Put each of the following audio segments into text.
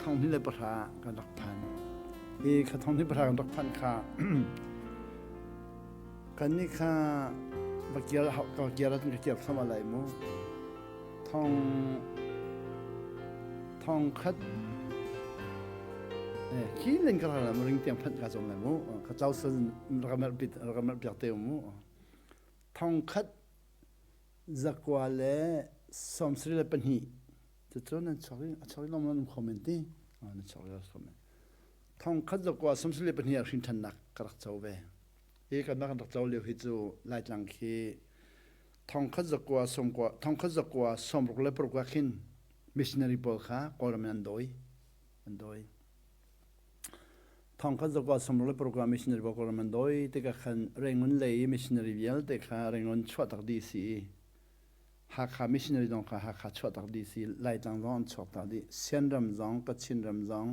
ท่องนี่เลยประหากันดอกพันข้าท่องนี่ประหากันดอกพันข้ากันนี่ข้าบักเกียร์ก็เกียร์ต้องเกียร์ทำอะไรมั้งท่องคัดขี้เล่นกันอะไรมั้งริงเตียงพันกันสมเลยมั้งข้าเจ้าสื่อระเบิดปิดเตียวมั้งท่องคัดจักว่าเล่สมศรีเล่เป็นหีจะตอนนั้นชอบลองมาคอมเมนต์ดินั่นชอบเราคอมเมนต์ท่องคัดจักว่าสมศรีเล่เป็นหีรินทันนักกระเจ้าเว่กันนักกระเจ้าเลี้ยวหิจูไล่จังคีท่องคัดจักว่าท่องคัดจักว่าสมรุกเล่ปรุกว่าขินมิชนารีบอลค่ะกอร์มันดอยท่องคัดจักว่าสมรุกเล่ปรุกว่ามิชนารีบอลกอร์มันดอยแต่ก็ขันเร่งมันเลยมิชนารีเวียลแต่ก็เร่งมันชวดตักดีสีหากขามิชนารีดงค่ะหากขาชวดตักดีสีไล่จังร้อนชวดตักดีเซียนรำจงกัดชินรำจง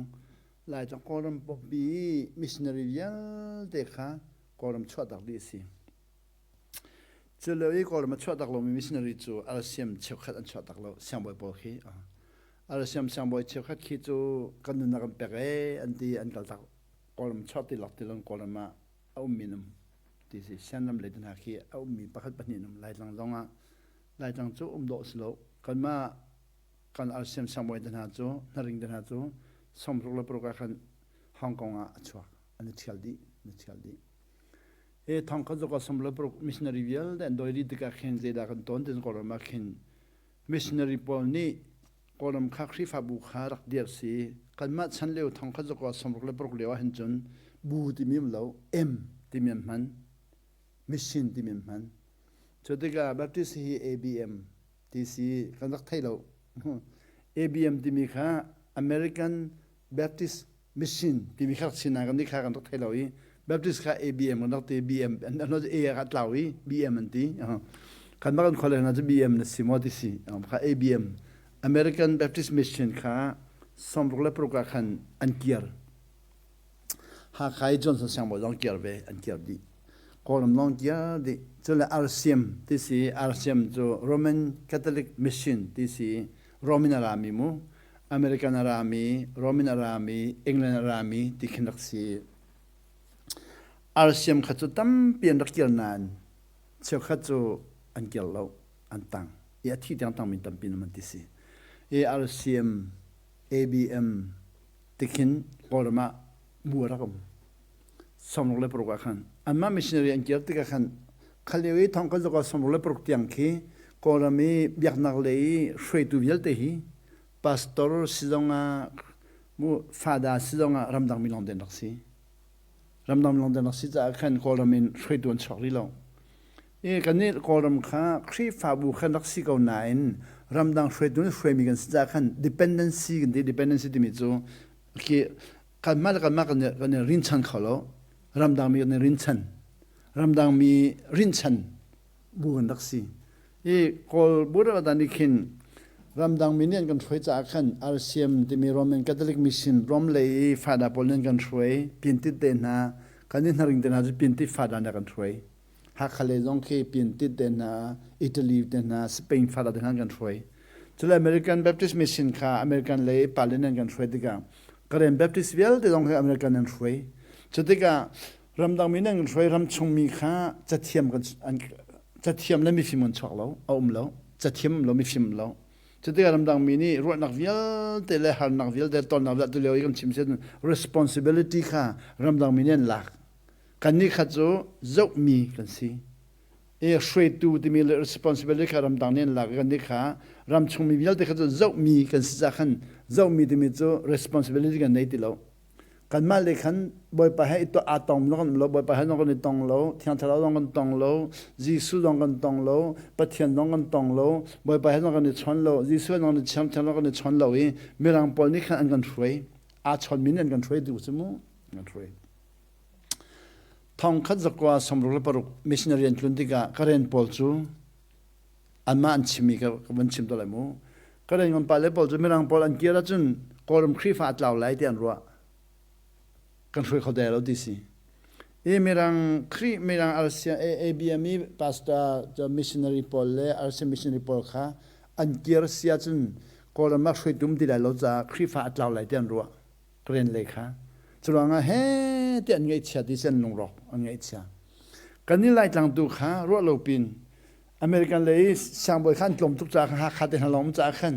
ไล่จังกอร์มปบบีมิชนารีเวียลแต่ก็กอร์มชวดตักดีสีจะเลี้ยกอร์มชวดตักลงมีมิชนารีจูอาร์เซียมเชี่ยวขัดอันชวดตักลงเสียงบ่อยบ่อยอาร์เซียมเสียงบ่อยเชี่ยวขัดขี้จูกันนึกนักเปรย์อันที่อันกัลตักกอร์มชวดที่หลักที่ลงกอร์มมาเอามีนุ่มที่สิเส้นน้ำเลยตันหาขี้เอามีประคัดปนินุ่มไล่จังจงไล่จังจูโดสโลกันมากันอาร์เซียมเสียงบ่อยตันหาจูนาริงตันหาจูสมรุกและปรุกกันฮ่องกงชัวอันนี้เชียลดีท่องคัดก็สมรภูมิมิชนารีเวียลแต่โดยรีติกาเข็นเจดากันต้นที่กอร์มาเข็นมิชนารีพอลนี่กอร์มคักรีฟาบุคารักเดียร์สีกันมาฉันเลี้ยวท่องคัดก็สมรภูมิเลี้ยวเห็นจนบูติมิมเล่าเอ็มติมิมมันมิชินติมิมมันจุดที่กาแบบที่สีABMที่สีกันรักไทยเล่าABMติมิค่ะ American Baptist Mission ติมิค่ะสินากันนี่ค่ะกันรักไทยเล่าBaptist ค่ะ ABM กันรักที่ BM อันนั้นจะกันเล่าอี BM อันที่กันมากันคนเลยนะจะ BM นะสิมอดิสิค่ะ ABM American Baptist Mission ค่ะสมรุกและปรุกกันอันเกียร์หากใครจนสังบ่ต้องเกียร์เวอันเกียร์ดีกอร์มน้องเกียร์ดีจะเลย RCM ที่สิ RCM จะ Roman Catholic Mission ที่สิ Roman Army มู American Army Roman Army England Army ที่ขึ้นรักสีRCM ขัดจุดตั้มเปลี่ยนรักเกียร์นานเชื่อขัดจุอันเกียร์เราอันตังอีอาทิตย์ยังตังมีตั้มปีนมันที่สิRCM ABM ที่ขึ้นกอร์มาบัวรักมสมรภูมิปรุกกันอันมามิชชันนารีอันเกียร์ที่กันเขาเรียกท่องกันจะก็สมรภูมิปรุกที่อังคีกอร์มีเบียกนักเลยช่วยตัวเยลเตหีพาสตอร์สิจงมูฟาดาสิจงรำดังมิลอนเดนนักสิรำดังมิลอนเดนนักสิจะกันกอร์มีช่วยตัวชอกลิลองกันนี่กอร์มข้าครีฟาบุขันนักสิเกาหน่ายรำดังช่วยตัวช่วยมีกันสิจะกัน dependency กันที่ dependency ที่มีจูคือกันมากันเนี่ยรินชันเขาแล้วรำดังมีกันรินชันรำดังมีรินชันบุกันนักสิกอลบุรุษตานิคินรำดังมีเนี่ยกันช่วยจากกัน RCM ที่มี Roman Catholic Mission รวมเลยฟาดาพอลเนี่ยกันช่วยเปลี่ยนติดเดินหากันนี่นาริงเดินหาจะเปลี่ยนติดฟาดาเนี่ยกันช่วยหากเขาเลยต้องเคเปลี่ยนติดเดินหาอิตาลีเดินหาสเปนฟาดาเดินหากันช่วยจุด American Baptist Mission ค่ะ American เลยปาเลนกันช่วยดีกันก็เรียน Baptist เวลที่ต้องให้ American นั้นช่วยจุดที่กันรำดังมีเนี่ยกันช่วยรำชงมีค่ะจะเทียมกันจะเทียมแล้วมีฟิล์มมันช็อกแล้วเอาแล้วจะเทียมแล้วมีฟิล์มแล้วจุดที่รำดังมีนี่รวดนักวิลแต่ละหันนักวิลแต่ตอนนักวิลตัวเลี้ยงกันชิมเส้น responsibility ค่ะรำดังมีเนี่ยหลักกันนี่ข้าจะมีกันสิช่วยตัวที่มี responsibility ค่ะรำดังเนี่ยหลักกันนี่ค่ะรำชงมีวิลแต่ข้าจะมีกันสิจะขันจะมีที่มีจะ responsibility กันในที่เรากันมาเลยขันบ่อยไปให้ตัวอาตอมน้องกันเราบ่อยไปให้น้องกันตองเราเทียนทะเลน้องกันตองเราจีสุน้องกันตองเราปะเทียนน้องกันตองเราบ่อยไปให้น้องกันชนเราจีสุน้องกันเทียนน้องกันชนเรามีรังปอลนี่ขันอันกันช่วยอาชนมินอันกันช่วยดูสมุกันช่วยท่องคัดจักว่าสมรภูมิปรุกมิชชันนารีอันจุนติกาการเรียนปอลจูอันมาอันชิมีกับวันชิมตัวอะไรมูการเรียนกันไปเลยปอลจูมีรังปอลอันเกียร์จุนกอร์มครีฟาตเหล่าไหลที่อันรัวกันช่วยเขาได้แล้วดิสิมีรังครีมีรังABM พาสต้าจะมิชชันนารีพอลเลย RCM มิชชันนารีพอลค่ะอันเกียร์เสียจน ก็เรามักช่วยดุมที่ได้เราจะครีฟ้าอัดเราไหลเตียนรัวเรียนเลยค่ะจะลองเฮ้เตียนไงเชียดิเซนลงรอกอันไงเชียกันนี่ไล่หลังดูค่ะรัวเราปินอเมริกันเลยช่างบอยขันกลมทุกจากหาขาดเดินหลงจากขัน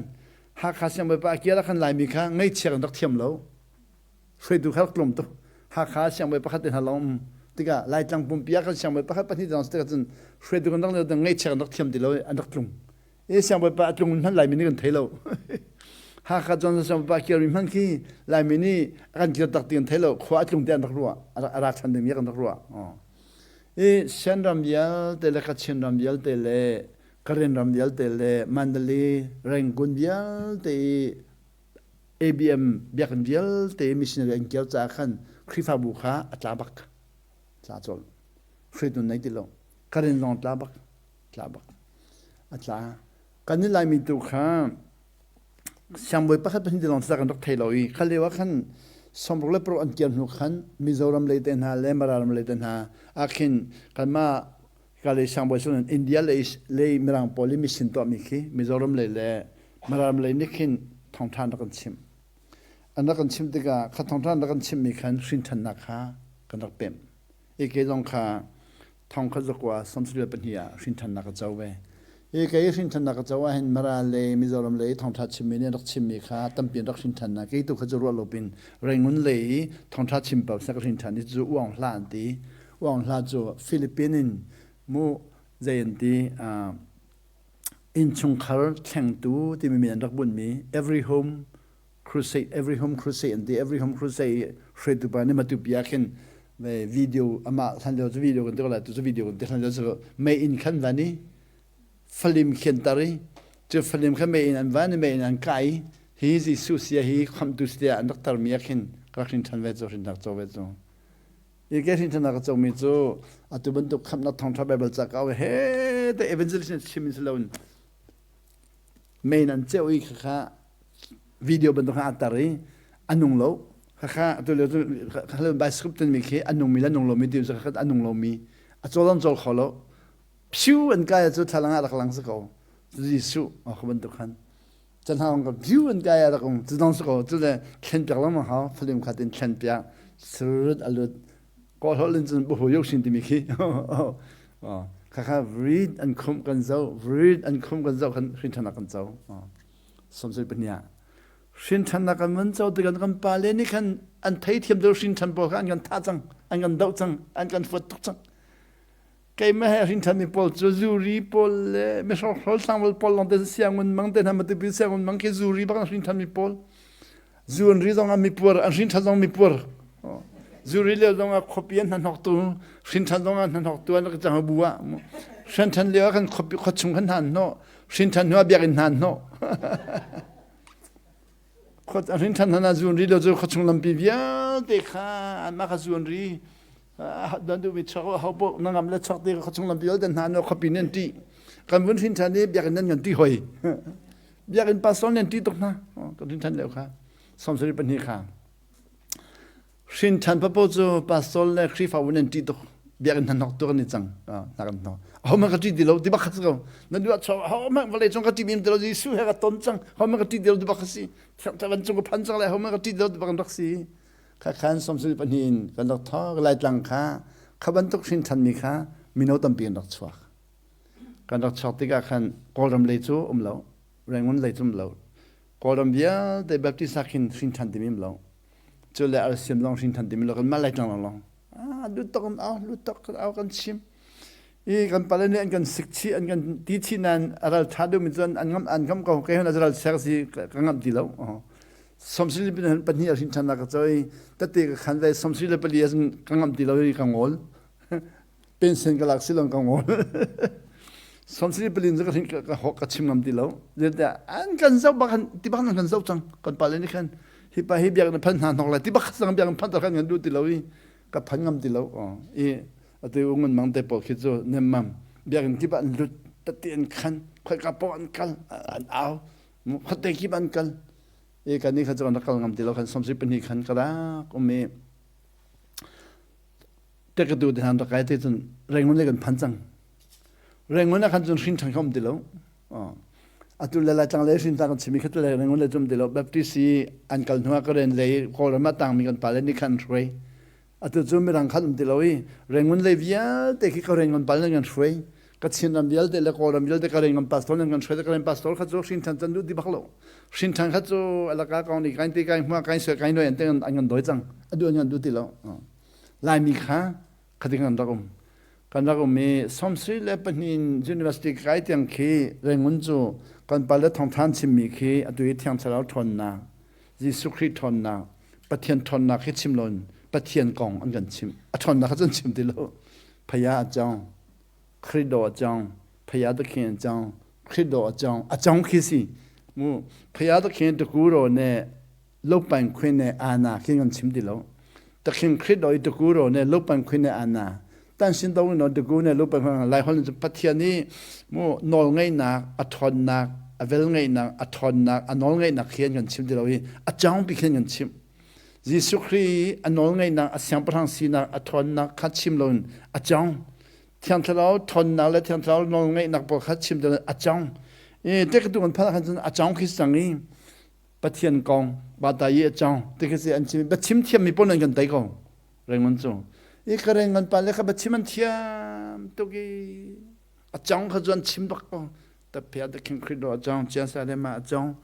หาขาช่างบอยปาเกียร์ขันไหลมีค่ะไงเชียกันตักเทียมเราช่วยดูเขากลมตุหาขาช่างบอยปาขัดเดินหลงติกะไล่หลังปุ่มเปียกันช่างบอยปาขัดปนิดนั้นสติกันช่วยดูกันตั้งแต่ไงเชียกันตักเทียมดีเราอันตักกลุ่มช่างบอยปาตรงนั้นไหลมีนี่กันเทเราหากจนช่างบอยปาเกียร์มันขี้ไหลมีนี่กันเกี่ยวตักเตียนเทเราขวาตรงเตียนตักรัวอาชันเดียกันตักรัวเช่นรำยัลเตเลกัดเช่นรำยัลเตเลกรีนรำยัลเตเลมันเดลีเร่งกุนยัลเตABM เบียกันยัลเตมิชเนอร์เกี่ยวจากขันคริฟาบุคาอัตลาบักลาจอลฟรีดุนไหนติโลกรีนลองอัตลาบักอัตลากันนี่ลายมีตุข้าช่างบอยพักเป็นที่ลองสักกันรักไทยเราอีเขาเรียกว่าขันสมรภูมิโปรอันเกียรติขันมิโซรัมเลยเดินหาเลมารามเลยเดินหาอาคินกันมาการเลยช่างบอยส่วนอินเดียเลยมิรังโพลิมิสินตัวมิคีมิโซรัมเลยมารามเลยนี่คินท่องทานนักชิมอันนักชิมติกาขัดท่องทานนักชิมมีขันสินทันนักฮะกันนักเป็นอีกอย่างข้าท่องขัดจักว่าสมศิลป์ปัญญาสินทันนักเจ้าเวอีกอย่างสินทันนักเจ้าว่าเห็นมาราเลยมิโซรัมเลยท่องทัดชิมมีเนี่ยนักชิมมีข้าตั้มเปลี่ยนนักสินทันนักอีกตัวขัดจะรัวลบินแรงงุนเลยท่องทัดชิมเปล่าสักสินทันนี่จู่ว่างหลานตีว่างหลานจู่ฟิลิปปินส์มูเจนตีอินชุงคาร์แข่งตู้ที่มีอันดักบุญมี every home crusade and the every home crusade เรื่องตัวนี้มาตุบิอาคินวิดีโออามาทันเดียวจะวิดีโอกันตัวละตัววิดีโอกันทันเดียวจะไม่อินขันวันนี้ฟิล์มเขียนตารีจะฟิล์มขันไม่อินอันวันนี้ไม่อินอันไก่ฮีซิสุเสียฮีความตุสเตียอันดักตาร์มีอาคินก็คินทันเวจคินทักโจเวจอีกแค่คินทันนักโจมีโจอัตุบันตุคำนักท่องทัพไบเบิลจากเอาเฮ้แต่เอเวนเจลิสชิมิสเลวนไม่นั่นเจ้าอีกค่ะวิดีโอบันทึกอัตรารีอันนุ่งโลค่ะตัวเรื่องใบสคริปต์มีแค่อันนุ่งมีแล้วนุ่งโลมีเดียวสักอันนุ่งโลมีอันโจลันโจลขอโลผิวอันกายจะทะลังอะไรหลังสักเอาจะยิสุอ๋อบันทึกขันจะทำกับผิวอันกายอะไรก็จะต้องสักเอาจะเลยเขียนเปียกแล้วมั้งเขาฟิล์มขัดเขียนเปียกสุดอรุณก็เขาเล่นจนบุหรี่ยกสิ่งที่มีแค่อ๋อค่ะ read อันคุ้มกันเจ้า read อันคุ้มกันเจ้าขันขึ้นธนากันเจ้าอ๋อสมศิลปัญญาสินทันนักมันเจ้าตัวกันปาเลนี่ขันอันไทยเทียมเดียวสินทันบอกอันกันท่าจังอันกันดาวจังอันกันฝนตกจังใครไม่ให้สินทันมีพอลจูรีพอลไม่ชอบเขาสั่งว่าพอลลองเดินเสียงมันมังเดินทำมาติดเสียงมันมังแค่จูรีบ้างสินทันมีพอลจูรีต้องมีปัวอันสินทันต้องมีปัวจูรีเลี้ยต้องขบยันทันหอกตัวสินทันต้องทันหอกตัวแล้วก็จะมาบัวสินทันเลี้ยกันขบขดชุ่มขันหันเนาะสินทันหัวเบียกันหันเนาะขดสินทันหันจูรีเลี้ยจะขดชุ่มลำปีเบียเด็กข้าอันมาขจูรีดันดูวิชาเขาบอกนั่งกำลังชักเด็กขดชุ่มลำปีเดินหันเนาะขบินนั่นตีกันวันสินทันนี้เบียกันนั่นกันตีหอยเบียกันปัสสาวะนั่นตีตกนะก็สินทันเลี้ยค่ะสมศิลปัญญาค่ะสินทันพระพุทธปัสสาวะและครีฟ้าวันนั้นตีตกเบียกันนั่นหอกตัวกันนี่จังนักกันเนาะเขามันก็ตีดีแล้วที่บักเขานั่นดูว่าเขามันวันเลยจงก็ตีมีมันดีสู้ให้กับต้นจังเขามันก็ตีดีแล้วที่บักสิแต่วันจงก็พันจังเลยเขามันก็ตีดีแล้วที่บักรักสิข้าขันสมศิลปัญญากันดอกท้อไล่จังข้าข้าบรรทุกสินทันมีข้ามีโน้ตตั้งเปลี่ยนดอกชัวกันดอกชัวที่ข้าขันกอลรำเลยจูเราแรงมันเลยจูเรากอลรำเบียแต่แบบที่สักสินทันที่มีเราจุดแรกเราเสียมลองสินทันที่มีเรากันมาไล่จังเราดูตกันเอาดูตกันเอากันชิมอีกันไปเลยเนี่ยกันสิกชีอันกันดีที่นั่นเราท้าดูมิจฉาอันกำก็แค่นั้นเราเสียสิกันงับดีแล้วสมศิลปินปัญญาสินทันนักจ้อยแต่ที่ขันใจสมศิลปินยังกันงับดีแล้วยังกังวลเป็นเส้นกลักสิลองกังวลสมศิลปินจะกันก็หกกันชิมงับดีแล้วเดี๋ยวอันกันเจ้าบ้านที่บ้านกันเจ้าจังกันไปเลยนี่กันฮิปฮิบยังพันหานอะไรที่บ้านสังยังพันตะกันกันดูดีแล้วกับพันงับดีแล้วตัวองค์มันแต่พอคิดว่าเนี่ยมั่มเบียกันที่บ้านลุดตัดเตียนคันค่อยกระปอนกันเอาพัดเตะที่บ้านกันกันนี้เขาจะนักการงานที่เราคันสมศิลป์นี่คันกระด้างก็มีแต่ก็ดูที่ทางตะไคร้ที่จนแรงมันเลยกันพันจังแรงมันนะคันจนสิ้นทางคำที่เรา atu la tang le sin tang chimi khat le ngon le jum de lo baptisi an kal nuwa ka ren le ko ma tang mi kan pale ni khan roi atu jum mi rang khan de lo i rengon le via te ki ko rengon pale ngan roi ka chin ram bial de le ko ram bial de ka rengon pastor ngan roi de ka ren pastor kha jo sin tan tan du di baklo sin tan kha jo ala ka ka ni kain te kai ma kain se kain no en te an doi chang adu ngan du ti lo lai mi kha khading an da kum kan da kum me somsri le panin university kai tiang khi rengon jo kan pala thong than chim mi khi atu i thiang charau thon na jisu christ thon na pathian thon na khi chim lon pathian kong an gan chim a thon na kha chen chim dilo phaya chang khrido chang phaya da khen chang khrido chang a chang khi si mu phaya da khen de ku ro ne lok pan khwin ne ana khi gan chim dilo ta khen khrido i de ku ro ne lok pan khwin ne ana tan sin do no de gu ne lok pan lai hol pathian ni mu nol ngai na a thon na a vel ngai na a thon na a nol ngai na khian gan chim dilo i a chang bi khian gan chim jisu christ a nol ngai na a siam prang si na a thon na kha chim lon a chang thiang thlao thon na le thiang thlao nol ngai na po kha chim dilo a chang e te ka du kan pha khan a chang khi sang i pathian kong ba ta ye chang te ke se an chim ba chim thiam mi pon gan dai ko rengon chu i ka rengon pa le kha ba chim an thiam to gi a chang kha jon chim bak ko ta pia da king credo jong chasa le ma jong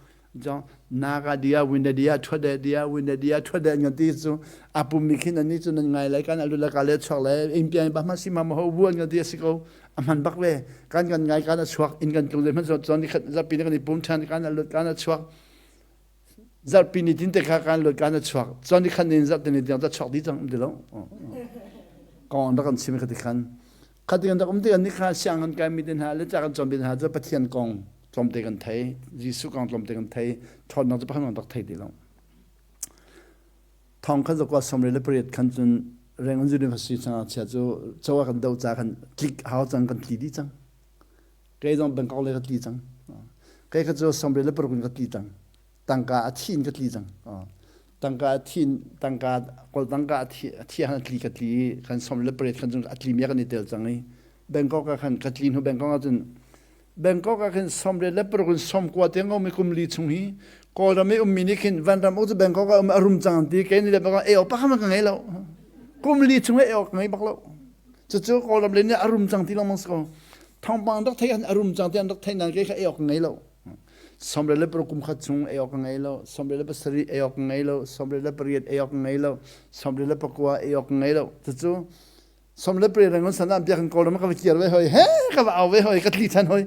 naga dia winda dia thode dia winda dia thode ngati chu apu mikhin ani chu ngai lai kan alu la ka le chok le impian ba ma si ma ho buan ngati siko aman bak we kan ngai kan chuak in kan tle man zo ni khat za pi ni pum than kan alu kan chuak za pi ni tin te ka kan lo kan chuak zo ni khan nin za te ni dia za chok di jang de lo kon da kan sim khat khan khati kan da umti an ni kha siang an kai mi den ha le cha kan chom bin ha za pathian kong chom te kan thai jisu kong chom te kan thai thon na za phan dak thai de lo thong kha za kwa somre le period kan chun rengon university cha cha zo chawa kan do cha kan click how chang kan ti di chang ke jong ben kol le ti chang ke kha zo somre le per kun ka ti chang tangka a thin ka ti chang tangka thin tangka kol tangka thi han tli ka tli kan som le pre kan jung atli me kan ni tel changai bangkok ka kan katlin hu bangkok a jun bangkok ka kan som le per kun som kwa te ngom mi kum li chung hi ko ra me mini kin van ram o bangkok ka arum chang ti ke ni le ba e o pa kham ka ngai lo kum li chung e o ngai bak lo chu chu ko ram le ni arum chang ti lo mong sko thong bang dak thai an arum chang ti an dak thai nan ke kha e o ngai lo sombre le prokum khatsung eok ngailo sombre le pasri eok ngailo sombre le priet eok ngailo sombre le pakwa eok ngailo chu sombre pre rangon sanam pya kan kolom ka vikiar we hoi he ka aw we hoi ka tli than hoi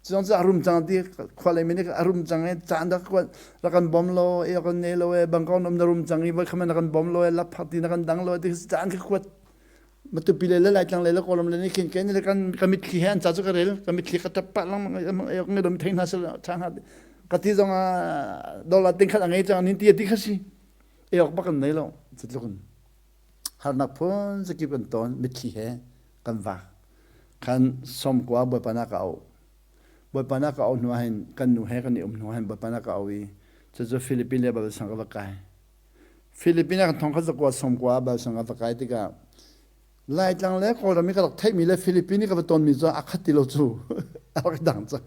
chong cha arum chang ti khwale mini arum chang e chanda kwa la kan bomlo eok ngailo e bangkon nom rum chang i ba khamen kan bomlo e la phati na kan danglo ti chan ka kwat matu pile le lai tang le le kolom le ni kin ken le kan kamit khi han cha chu ka rel kamit khi ka ta pa lang yok nge dom thein hasel chang ha ka ti jong a dola ting khat angai chang nin ti ti khasi yok ba kan nei lo chu kun har nak phon se ki kan ton mit khi he kan va kan som kwa bo pa na ka au nu hen kan nu he kan ni nu hen bo pa na ka au i chu philippine le ba sang ka kai philippine kan thong kha kwa som kwa ba sang ka kai ti ka lai tlang le ko ra mi ka thai mi le philippine ka ton mi zo akhati lo chu ak dang cha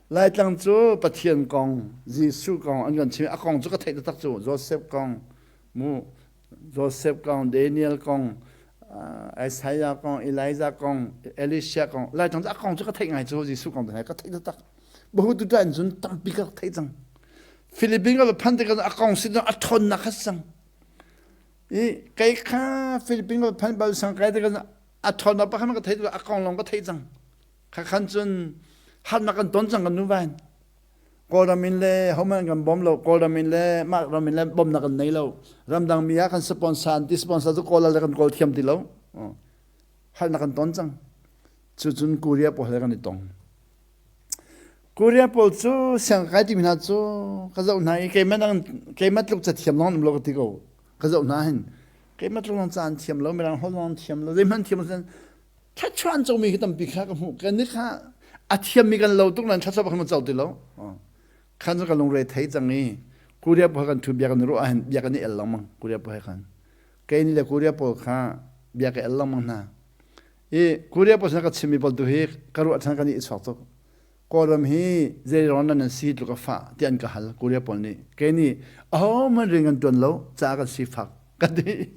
lai tlang chu pathian kong jisu kong an gan chi a kong chu ka thai tak chu joseph kong daniel kong isaiah kong elijah kong elisha kong lai tlang a kong chu ka thai ngai chu jisu kong ka thai tak বহু du dan jun tam pi ka thai chang philippine ka phan te ka a kong si a thon na kha sang 이 개카 필리핀 거 판발 상가이들 아 토나 바 하면 거 태도 아까운 거 태장 각한준 한나간 돈장 거 누반 고라민레 허만 건 bomlo 고라민레 막라민레 bom나간 네로 람당 미야 간 스폰서 디스폰서도 콜라간 콜 튀엄딜로 한나간 돈장 주준 코리아 볼래간 동 코리아 볼주 상가이디 미나주 가자 나이 개만한 개맛룩 자 튀엄론 블로그 티고 가서 나한 게임을 짠 팀로 미랑 홀론 팀로 레만 팀은 차추한 점이 했던 비카가 뭐 그니까 아티미간 로동난 차서 하면 자들로 칸저가 농레 대장이 코리아 보간 두 비간으로 한 비간이 엘랑만 코리아 보간 게임이래 코리아 보가 비가 엘랑만나 이 코리아 보사가 침이 벌도 해 가로 아찬간이 있었어 koram hi zeron nan si tu ka fa tian ka hal Korea pol ni ke ni man ringan ton lo cha ka si phak ka di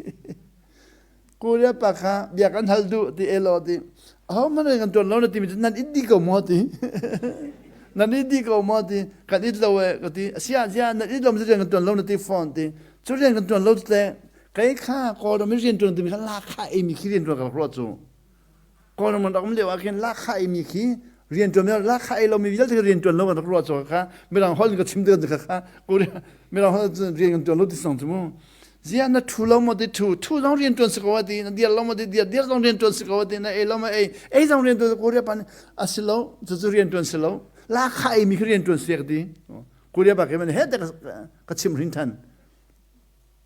Korea pa kha bia kan hal du ti elo ti man ringan ton lo na ti nan idi ko mo ti nan idi ko mo ti kan it lo ka ti sia nan it lo me ringan ton lo na ti phone ti chu ringan ton lo te cái kha koram mi rin ton ti mi la kha e mi ki rin ton ka ro chu koram man dam le wa ken la kha e mi kiเรียนจนแล้วรักใครเรามีวิธีเรียนจนแล้วกันรัวจบค่ะไม่ต้องห้องก็ชิมเดือนค่ะกูเรียนไม่ต้องห้องเรียนจนแล้วที่สองชั่วโมงเสียนั่นทูเราไม่ได้ทูเราเรียนจนสกว่าดีนั่นเดียวเราไม่ได้เดียวเราเรียนจนสกว่าดีนั่นเราไม่เราเรียนจนกูเรียนปันอาศิลป์จะเรียนจนศิลป์รักใครมีเรียนจนเสียดีกูเรียนปากมันเฮ็ดแต่ก็ชิมรินทัน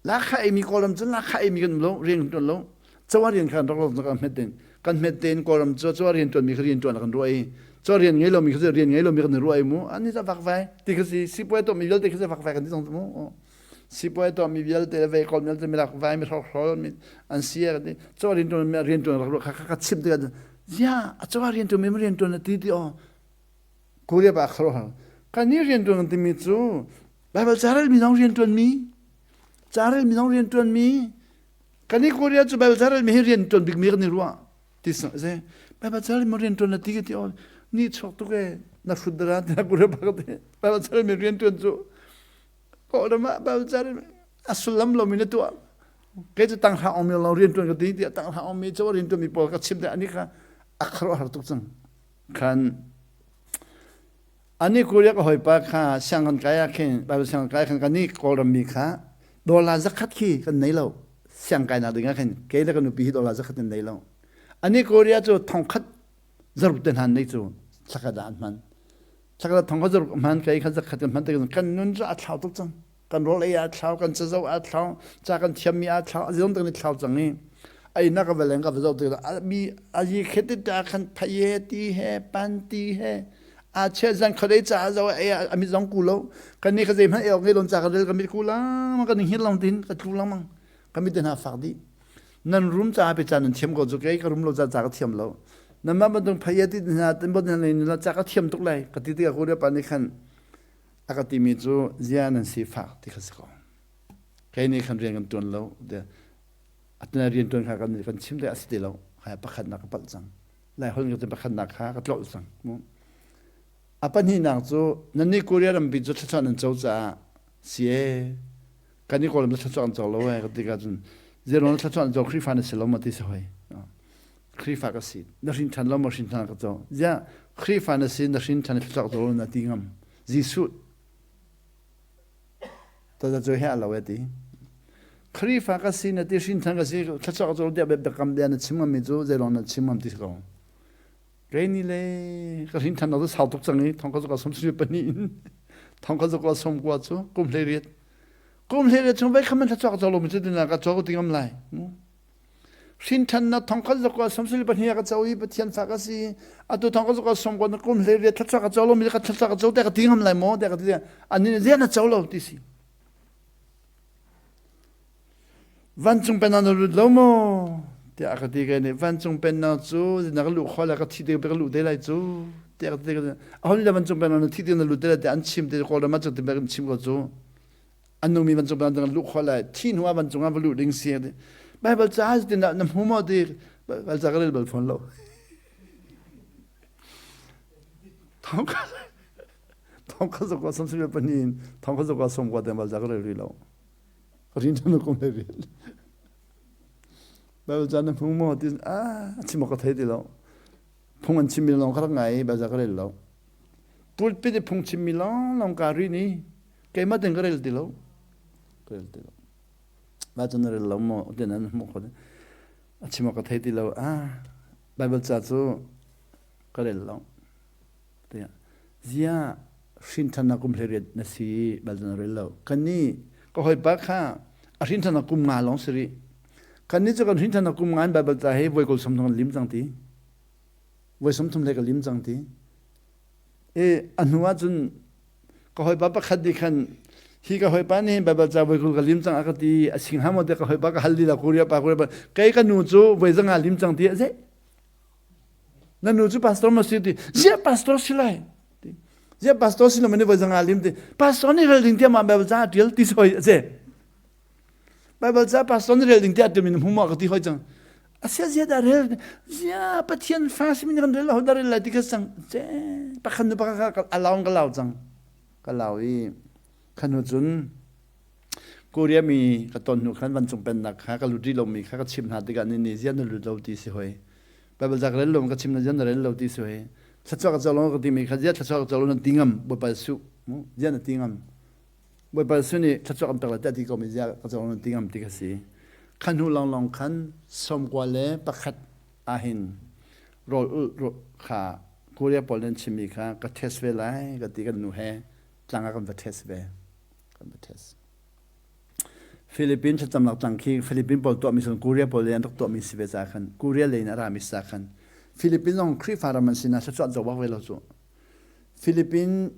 รักใครมีกอลัมจนรักใครมีกันแล้วเรียนจนแล้วจะว่าเรียนกันเราต้องกันเม็ดเด่นกอลัมจะว่าเรียนจนมีเรียนจนกันด้วยจอเรียนไงเรามีเขาจะเรียนไงเรามีกันรู้ไอ้หมูอันนี้จะฝักไฟที่เขาสิป่วยตัวมีเยอะที่เขาจะฝักไฟกันที่ตรงหมูสิป่วยตัวมีเยอะแต่เวกอลมีจะมีหลักไฟมีท้องร้อนมีอันเสียกันที่จอเรียนตัวเรียนตัวเราเขาชิมด้วยกันย่าจอเรียนตัวไม่เรียนตัวนั่นที่อ๋อกูเรียกว่าเขาการนี้เรียนตัวนั่นที่มีจู่แบบจาร์ลมีน้องเรียนตัวมีจาร์ลมีน้องเรียนตัวมีการนี้กูเรียกจู่แบบจาร์ลมีเรียนตัวบิ๊กมีกันนี่รู้อ่ะที่สุดใช่แบบจาร์ลมีเรียนตัวนั่นที่ที่อ๋อนี่ชอบตัวแกนักสุดาร์นักบุรุษพักเตะแบบจาร์มีเรียนตัวจู่ก็ธรรมะแบบจาร์อัศลัมเรามีในตัวแกจะตั้งหาอมีเราเรียนตัวกันที่ตั้งหาอมีจะว่าเรียนตัวมีปอก็ชิมแต่อันนี้ค่ะอักขระหัดตุกจังคันอันนี้กูเรียกว่าหอยปลาค่ะช่างกันไกลอะเข่งแบบช่างกันไกลขันกันนี่ก็รำมีค่ะดอลลาร์สักขัดขี้กันไหนเราช่างไกลน่ะดึงกันเกย์แล้วกันนุปีดอลลาร์สักขัดไหนเราอันนี้กูเรียกว่าทองขัดจะรุดเดินหันในจู่สักกระดานมันสักกระดานทองขัดจะรุดมันเกย์ขัดสักขัดมันแต่กันนุ่นจะอัดเท้าตุกจังกันโรลอัดเท้ากันจะเจ้าอัดเท้าจากกันเทียมมีอัดเท้าจะต้องตั้งในเท้าจังนี่ไอ้นักเวลาก็จะตัวมีอะไรคิดจะกันพายตีเฮปันตีเฮอาเช่นเขาได้จ่าเรามีสองกูแล้วกันนี่เขาจะให้เอาเงินลงจากกันเลยกันมีกูแล้วมันก็หนึ่งหินลงดินกันกูแล้วมั้งกันมีเดินหาฝากดีนั่นรุ่มจ่าไปจ่านั่นเทียมก็จุกไอ้ก็รุ่มเราจ่าก็เทียมเรานั่นมันต้องพยายามที่จะตั้งบนนั้นเลยเราจ่าก็เทียมทุกเลยกันที่ที่กูเรียกปานนี้ขันอากาศมีจู่เจียนันสีฝากที่เขาสกอแค่นี้ขันเรียนกันตัวเราเดี๋ยวอัตนาเรียนตัวกันกันชิมได้อาศัยเราหายประคันนักปัจจังหลายคนก็จะประคันนักหาก็ตลอดสังอาปัญหาหนักจู่นั่นนี่กูเรียนบิดจู่ทัศน์เจ้าจ่าเสียกันนี่กูเรียนทัศน์เจ้าเราเองก็ที่กันจนเจ้าเราทัศน์เจ้าคริฟันเสร็จแล้วมาที่สวยคริฟันก็สินักสินทันเรามาสินทันก็เจ้าจ้าคริฟันสินักสินทันทัศน์เจ้าเราหน้าที่งามจีสุดแต่จะเจอเหตุเราเองที่คริฟันก็สินักที่สินทันก็สิทัศน์เจ้าเราเดี๋ยวแบบกำเดียนชิมมันมีจู่เจ้าเราหน้าชิมมันที่สกองเรนี่เลยก็สินทันเราต้องสาวตุกจังนี้ท้องเขาจะก็สมสุดปนินท้องเขาจะก็สมกว่าจู่กุมเลรีกุมเลรีช่วงไปขมันทัศน์เจ้าเราไม่ใช่ดินะก็เจ้าก็ทิ้งมันเลยสินทันนะท้องเขาจะก็สมสุดปนินก็เจ้าอีปะเทียนฝากก็สิอ่ะตัวท้องเขาจะก็สมกว่ากุมเลรีทัศน์เจ้าเราไม่ใช่ทัศน์เจ้าแต่ก็ทิ้งมันเลยมั้งแต่ก็ทิ้งอันนี้เรื่องนั้นเจ้าเราที่สิวันจงเป็นอะไรรู้มั้งเดี๋ยวก็ที่กันเนี่ยวันจงเป็นอะไรจู่นักลูกเขาแล้วก็ที่เดียวไปก็ลูกได้เลยจู่เดี๋ยวก็ที่กันเอาเนี่ยวันจงเป็นอะไรที่เดียวนักลูกได้เลยแต่อันชิมเดี๋ยวคนละมาจากที่เป็นชิมก็จู่อันนู้นมีวันจงเป็นอะไรลูกเขาเลยที่หัววันจงเป็นลูกดิ้งเสียเนี่ยไปบัลจ้าสิเนี่ยน้ำหัวมาดีบัลจ้าก็เลยบัลฟันเราท้องเขาจะก็สมสุดปนินท้องเขาจะก็สมกว่าแต่บัลจ้าก็เลยเรารินทนุกุมเลยแบบจานพุ่งมาที่ชิมก็เทดิเราพุ่งอันชิมมิลองครั้งไงแบบจะก็เลยเราพูดไปที่พุ่งชิมมิลองการีนี่แกมาถึงก็เลยดิเราแบบจานเลยเราโม่เดี๋ยวนั้นโม่คนชิมก็เทดิเราแบบจานจู่ก็เลยเราเดี๋ยวเสียสินทนากุมเลยนั่นสิแบบจานเลยเรากันนี่ก็หอยปากข้าสินทนากุมงานลองสิริกันนี้จะกันสินทนากุมงานแบบจะให้ไว้ก็สมทงลิมจังทีไว้สมทงเล็กลิมจังทีอันหัวจนก็หอยปากขัดดีขันฮีก็หอยปากนี่แบบจะไว้ก็ลิมจังอากาศดีสิ่งห้ามเด็กก็หอยปากฮัลดีละคุริยาปากคุริยาใครกันนูจูไว้จังลิมจังทีเจ๊นั่นนูจูพาสตอร์มาสิทีเจ้าพาสตอร์สิเลย Dia pastor sino mene ba jang alim te pastor ni rel ding te ma Bible za dial ti soi je Bible za pastor ni rel ding te at min huma ka ti hoi jang asia zia da rel zia pathian fas min ran rel ho da rel la ti ka sang je pa khan nu pa ka alaung ka lau jang ka lau i khanu chun Korea mi ka ton nu khan van chung pen nak kha ka lu di lo mi kha ka chim na ti ka ni zia nu lu lo ti si hoi Bible za rel lo ka chim na jan rel lo ti si hoi Thachwa ka chalong ka ti mi kha zia thachwa ka chalong na tingam bo pa su zia na tingam bo pa su ni thachwa kam ta la ta ti ko mi zia ka chalong na tingam ti ka si khan hu long long khan som kwa le pakhat ahin rol kha Korea Poland chimi kha ka test ve lai ka ti ka nu he tlanga kan va test ve kan va test Philippines chatam lak tang khi Philippines pol to mi son Korea Poland to mi si ve za khan Korea le na ra mi sa khan Philippines long kri faraman sina sa chwa zawa ve lo chu Philippines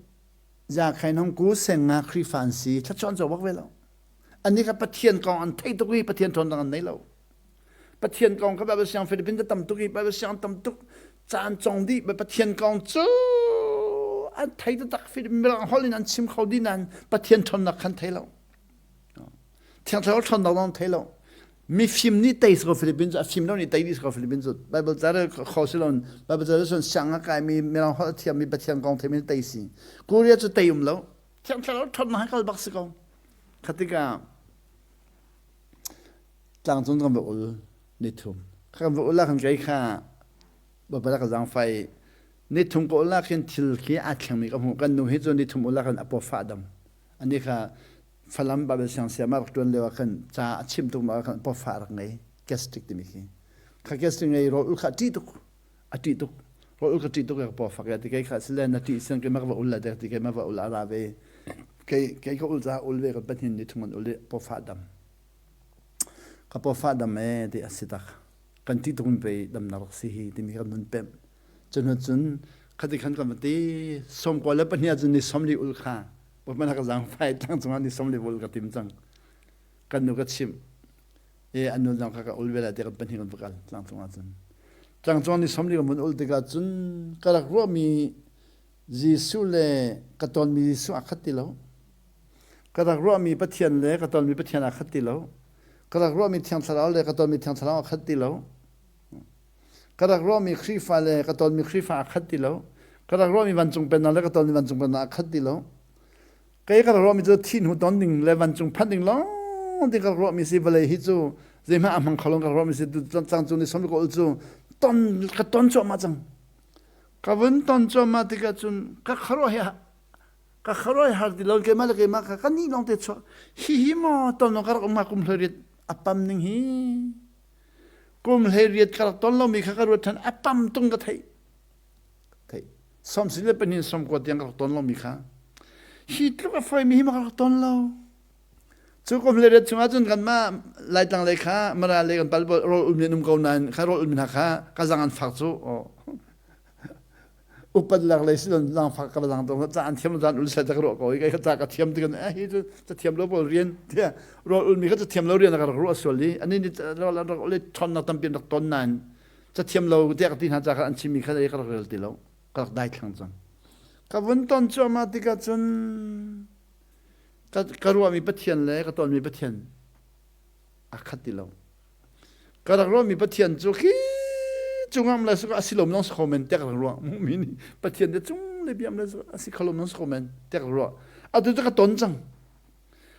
za khai nong ku senga kri fancy cha chwa zawa ve lo ani ka pathian kong an thai to ki pathian thon dang nei lo pathian kong ka ba siang Philippines tam tu ki ba siang tam tu chan chong di ba pathian kong chu an thai to tak Philippines holin an chim khodi nan pathian thon na khan thai lo thiang thau thon dang thai lo mi film ni tais ko Philippines a film no ni tais ko Philippines Bible zara khosilon Bible zara son sanga kai mi melang ho thiam mi pathian kong themin taisi Korea chu tayum lo thiam thau thon na kal bak sikong khatika tlang chung kam ul ni thum kam ul la kan kai kha ba ba ka jang fai ni thum ko la khin thil ki a thlang mi ka mu kan nu hi chu ni thum ul la kan apo fa dam ani kha Falam Bible siang siya mak tuan lewa kan cha chim tu mak kan po far ngai gastric ti mi ki kha gastric ngai ro ul kha ti tu ro ul kha ti tu ka po fa ka ti kai kha silen na ti sang ke mak wa ul la ti kai mak wa ul ara ve kai ko ul za ul ve ka pathin ni thungan ul po fa dam ka po fa dam e ti asita kan ti tu pe dam na si hi ti mi kan nun pem chun khati khan ka mati som ko la pania chun ni som li ul khaมันก็จังไฟตั้งตรงนั้นนี่สมริบุลกับทีมจังกันนูก็ชิมอันนู้นจังก็อุลเวลาเด็กเป็นหินบุกันตั้งตรงนั้นจังตรงนี้สมริกับมันอุลเด็กจุนก็รักรู้มียิสุเล่ก็ตอนมียิสุอาคัตติแล้วก็รักรู้มีปะเทียนเล่ก็ตอนมีปะเทียนอาคัตติแล้วก็รักรู้มีเทียนสลาวเล่ก็ตอนมีเทียนสลาวอาคัตติแล้วก็รักรู้มีครีฟ้าเล่ก็ตอนมีครีฟ้าอาคัตติแล้วก็รักรู้มีวันจงเป็นนั่นเล่ก็ตอนมีวันจงเป็นอาคัตติแล้วcái rô mi cho thiên hụt đón đình lên văn trung phát đình long thì cái rô mi si về lại hít chu dễ mà mang khẩu long cái rô mi si trang chu ni sống có chu ton cho mà chẳng cái vấn ton cho mà thì cái chun cái kharo ha thì lâu cái mà cái ni long thế cho hi mà ton nó cái mà cũng hơi apam ning hi cũng hơi cái ton long mi cái rô thân apam tung cái thấy xong xí lên bên hin xong có tiếng cái ton long mi khá hít lúc phải mi mà ton lâu chú cũng lấy chúng ta cần mà lại tăng lấy khá mà ra lấy cần bảo rồi mình câu nan khá rồi mình khá cái dạng ăn phật chú upat lạc lấy xin dạng phật cái dạng đó cái ăn thiêm dạng ul sai cái rồi cái thiêm thì cái hít cái thiêm lâu bao riêng thế rồi mình cái thiêm lâu riêng là cái rồi xử lý anh ấy là lấy ton là tầm biên là ton nan cái thiêm lâu cái tin hạt cái anh chim mình cái rồi thì lâu cái đại thằng chẳng cái vấn ton cho mà thì cái chun cái ruộng mi bắt thiền lấy cái ton mi bắt thiền à khát đi lâu cái ruộng mi bắt thiền cho khi chúng em là số asilom nong comment cái ruộng mình bắt thiền để chúng lấy biam là asilom nong comment cái ruộng à tôi cái ton chẳng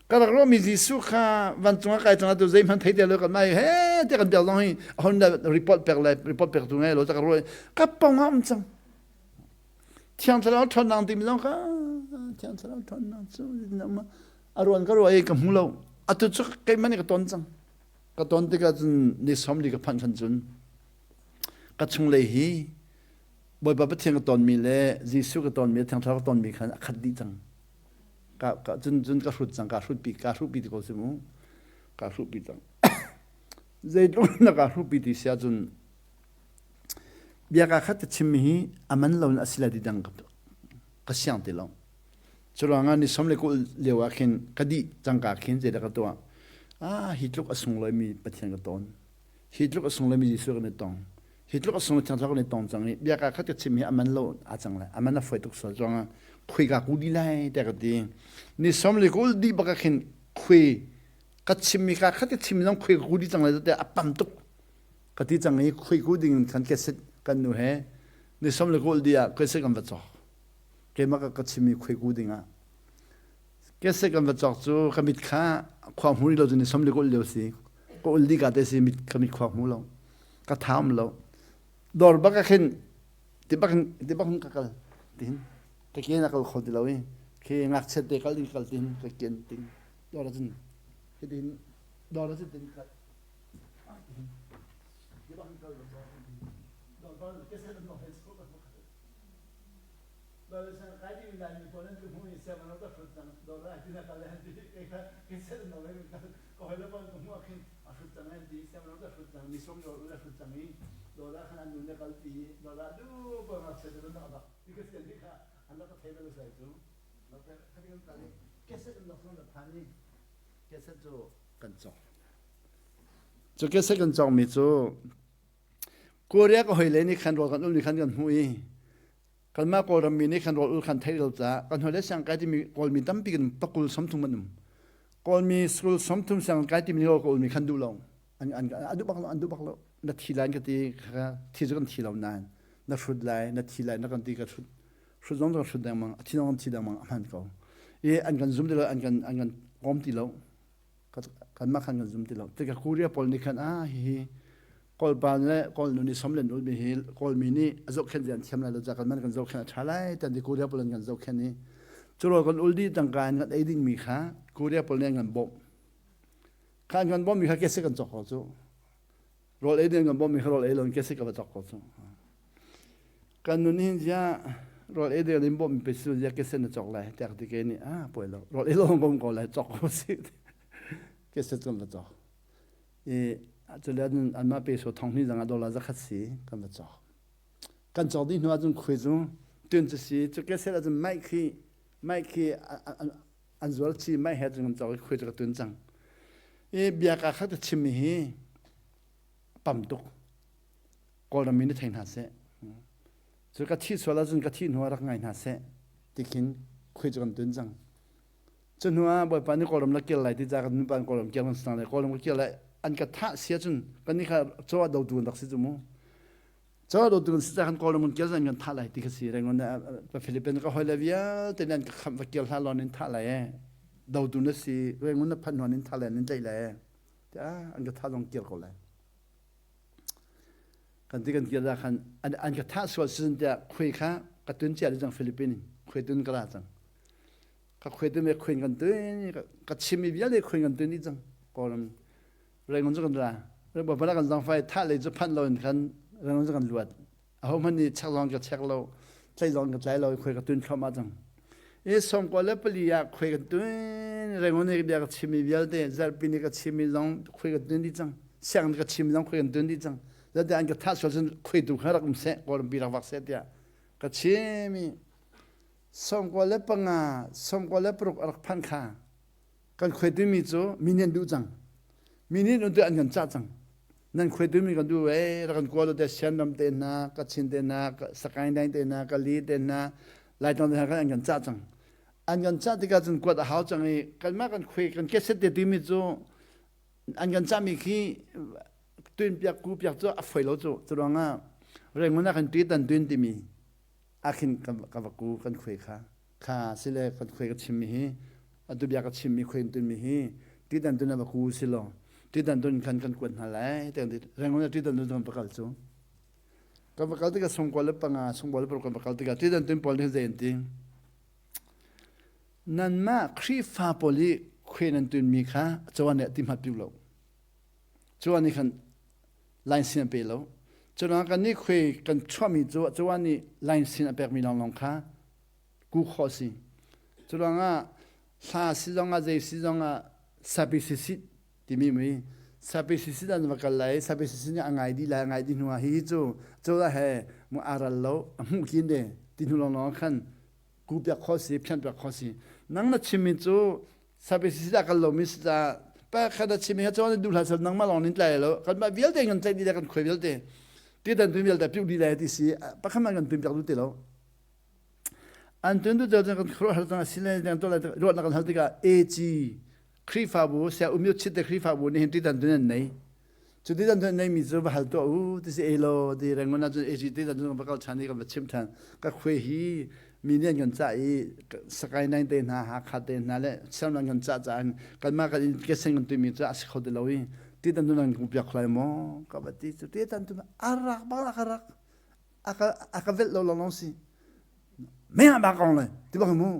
cái ruộng mi gì số kha văn chúng cái chẳng tôi dễ mà thấy được cái này hết cái điều đó hi hôm nay report per tung ngay rồi cái ruộng cái bông ham chẳng thiang thảo thon nang tim long kha thiang thảo thon nang chu nama arwan ka roi ka hmulo atu chu kai mani ka ton chang ka ton te ka chun ni somli ka phan khan chun ka chung le hi boy ba thiang ka ton mi le jisu ka ton mi thiang thảo ka ton mi khan khat di chang ka chun ka hrut chang ka hrut pi ko simu ka hrut pi chang zai lu na ka hrut pi ti sia chun biar kat cimhi aman lawan asila di dang kasiang ti law churangan ni somle ko lewa khin kadi jangka khin je da ka to hitluk asung lai mi pathian ka ton hitluk asung lai mi jisu ka ne tong hitluk asung thang thang ne tong chang biar kat cimhi aman law a chang la aman na foi tuk so changa คุยกับกูดีไล่แต่ก็ดีนี่สมเลยกูดีบักเห็นคุยกัดชิมมีการคัดชิมน้องคุยกับกูดีจังเลยแต่ปั๊มตุกกัดที่จังนี้คุยกูดีกันแค่เสร็จกันหนูเฮนี่สมเลยกูดีอ่ะแค่เสร็จกันไปจ่อแค่มากัดชิมมีคุยกูดีอ่ะแค่เสร็จกันไปจ่อจู่ขมิดข้าความหูเราจะนี่สมเลยกูเลี้ยวสิกูดีกันแต่สิมิดขมิดความหูเราก็ถามเราดอร์บักเห็นที่บักกัลตินตะกี้นักเขาคนที่เราเองคืองักเสด็จกัลตินตะกี้ตินดอร์จินตินดอร์จินตินกัลที่บักกัลดอร์แค่เสด็จน้องเฮสโก้กันดอร์ฉันใครที่มีงานมีคนนั้นคือผู้มีเสียมันต้องฝึกจังดอร์ที่นักการเล่นที่แค่เสด็จน้องเฮสก็ให้เราเป็นผู้ขึ้นฝึกจังเล่นที่เสียมันต้องฝึกจังมีสมยศเราฝึกจังนี้ดอร์ขนาดนู้นเนี่ยกัลตีดอร์ดูเปิดมาเสด็จน้องก็ที่ก็เสียนี่ค่ะอันนั้นก็เทปเลยใส่ตู้แล้วก็เขาที่กันเลยแค่เสด็จน้องแบบพันนี่แค่เสร็จกันจ่อจะแค่เสร็จกันจ่อมีจู่กูเรียกก็เฮเลยนี่ขันรอกันอุ้มนี่ขันกันหุยกันมากกว่ามีนี่ขันรออุ้มขันไทยเราจ้ากันหัวเล็กสังกัดที่มีกอลมีตั้มปีกันตะกุลสมทุมมันกอลมีสกุลสมทุมสังกัดที่มีก็อุ้มมีขันดูลงอันดูบักเรานัดทีไลน์กันที่ที่จะกันทีเรานานนัดฟุตไลน์นัดทีไลน์นัดกันที่กันฟุตน้องต้องฟุตดังมั้งที่น้องที่ดังมั้งมันเขาอันกันซุ่มที่เราอันกันก้มที่เรากันมาขันกันซุ่มที่เราแต่กับกูเรียกพอลนี่ขันฮีกอลปานและกอลนู่นนี่สมเด็จนู่นมีฮิลกอลมีนี่จกแค่เดียนเทียมอะไรเราจะกันมันกันจกแค่ชาไลแต่ที่กูเรียกพอลกันจกแค่นี้จุดเรากันอุลดีต่างกันกันไอ้ดิ้งมีข้ากูเรียกพอลเนี่ยกันบ่มข้ากันบ่มมีข้าเกษกันจกเขาจู่รอไอ้ดิ้งกันบ่มมีข้ารอไอ้ลงเกษกันจกเขาจู่กันนู่นนี่จะรอไอ้ดิ้งลิมบ่มไปสู่จะเกษกันจกเลยแต่ที่แกนี่ป่วยแล้วรอไอ้ลงบ่มก็เลยจกเขาสิเกษกันจกจะเรียนอันมาเป็นส่วนทองนี่จังดอลลาร์จะขัดสีกันมาจ่อกันจ่อที่หัวจงคุยจงตื่นจะสีจะแค่เสร็จแล้วจะไม่คืออันส่วนที่ไม่เห็นจงจ่อคุยจะตื่นจังเบียร์ก็ขัดชิมมีปั๊มตุกก็เรามีนิทานหาเสจะกระที่ส่วนแล้วจงกระที่หัวรักไงหาเสที่กินคุยจะกันตื่นจังจนหัวบ่อยปานนี้ก็เราไม่เกี่ยวอะไรที่จะกันปานก็เราเกี่ยวกันสักหน่อยก็เราไม่เกี่ยวอะไรอันกระทะเสียจนกันนี่ค่ะจัวดูดักสิจุโมจัวดูสิจะกันก็เรามันเกี่ยวกันกันท่าไหลที่เขาเสียแรงนั้นไปฟิลิปปินส์ก็ฮอลเลวียแต่นั่นก็คำว่าเกี่ยวท่าลอนินท่าไหลดูนั่นสิแรงนั้นพันหัวนินท่าไหลนินใจไหลแต่อันกระทะลองเกี่ยวกันเลยกันที่กันเกี่ยวกันอันกระทะส่วนสิ่งที่คุยค่ะกระตุ้นเจ้าจังฟิลิปปินส์คุยตุ้นกระดาจังก็คุยตุ้นไม่คุยกันตุ้นก็ชิมวิญญาณเลยคุยกันตุ้นนี่จังก็เรื่องนั้นจะกันละเรื่องแบบนั้นกันต้องไฟท่าเลยจะพันเราเหมือนกันเรื่องนั้นจะกันลวดเอามันนี่ชักลองกับชักเราใจลองกับใจเราคุยกันตุนเข้ามาจังสมก็เล็บลีอยากคุยกันตุนเรื่องนั้นเดี๋ยวก็ชิมีเวลเดย์จะปีนี้ก็ชิมีลองคุยกันตุนดีจังเสียงก็ชิมีลองคุยกันตุนดีจังแล้วเดี๋ยวอันก็ท่าส่วนคุยดูข้ารักมันเสะก็เราบีรักวักเสะเดียก็ชิมีสมก็เล็บปังอาสมก็เล็บรุกรักพันขากันคุยตุนมีจูมีเนียนดูจังมีนี่นู่นตัวอันกันจ้าจังนั่นคุยดูมีกันดูแล้วกันกลัวเราเดชเชนนำเตน่ากัดชินเตน่าสกายไนเตน่ากัลีเตน่าไล่ตอนเดียวกันอันกันจ้าจังอันกันจ้าที่กันจนกว่าจะหาจังเลยกันมากันคุยกันแค่เสด็จดีมิจูอันกันจ้ามีขี้ตุนเปียกกูเปียกจูไฟเราจูจะร้องเรื่องมันกันตีตันตุนที่มีอาคินกับกูกันคุยค่ะสิเลยกันคุยกับชิมมีอันตัวเบียกับชิมมีคุยตุนมีตีตันตุนกับกูสิลที่ดันตุนกันกวนหาไรแต่เรื่องนั้นที่ดันตุนทำประกาศจูกับประกาศที่ก็ส่งกว่าเล็บปังส่งกว่าเล็บประกาศที่ดันตุนพอลิเซนตินั่นมาครีฟ้าพอลิคุยนันตุนมีค่ะจวนเนี่ยที่มาพิวเราจวนนี่กันไลน์สินเปล่าจวนกันนี่คุยกันชอบมีจวนนี่ไลน์สินเปมีลองค่ะกูขอสิจวนอ่ะสาสิจงอ่ะใจสิจงอ่ะสับสิที่มีมั้ยสับสิดันมากันเลยสับสิเนี่ยง่ายดีละง่ายดีหัวฮิจูละเฮมุอารัลโลมุกินเดที่นู่นลองขันกูเปียกข้อสิเพียนเปียกข้อสินั่งนัดชิมิจูสับสิดักกันโลมิสตาป้าขนาดชิมิฮะจวนดูหลายสัปนั่งมาลองนิดเลยแล้วกันมาเวลเดกันใจดีละกันคุยเวลเดที่ดันตุนเวลแต่พิวดีเลยที่สิป้าขมันกันตุนเปียกดูเตแล้ว อันตุนตุเจ้ากันครัวหัลตังสิเลนตัวละรถนักหัลติกาเอจีครีฟาบูเสียอุมิวชิดแต่ครีฟาบูนี่เห็นที่ตันตุนไหนจุดที่ตันตุนไหนมีจุดหัลตัวที่สิเอโลที่แรงมันน่าจะเอจีที่ตันตุนกับเขาชันนี่กับชิมทันก็คุยฮีมีเนี่ยเงินจ่ายสกายไนเดนหาขาดเดนนั่นแหละเช่นเงินจ่ายกันมากันเกษตรเงินตัวมีจ่ายสิเขาเดลวิที่ตันตุนกูเปียกใครมั้งกับที่จุดที่ตันตุนอารักบ้าอารักอาเวลเราลองสิไม่เอาบากองเลยที่บอกมั้ง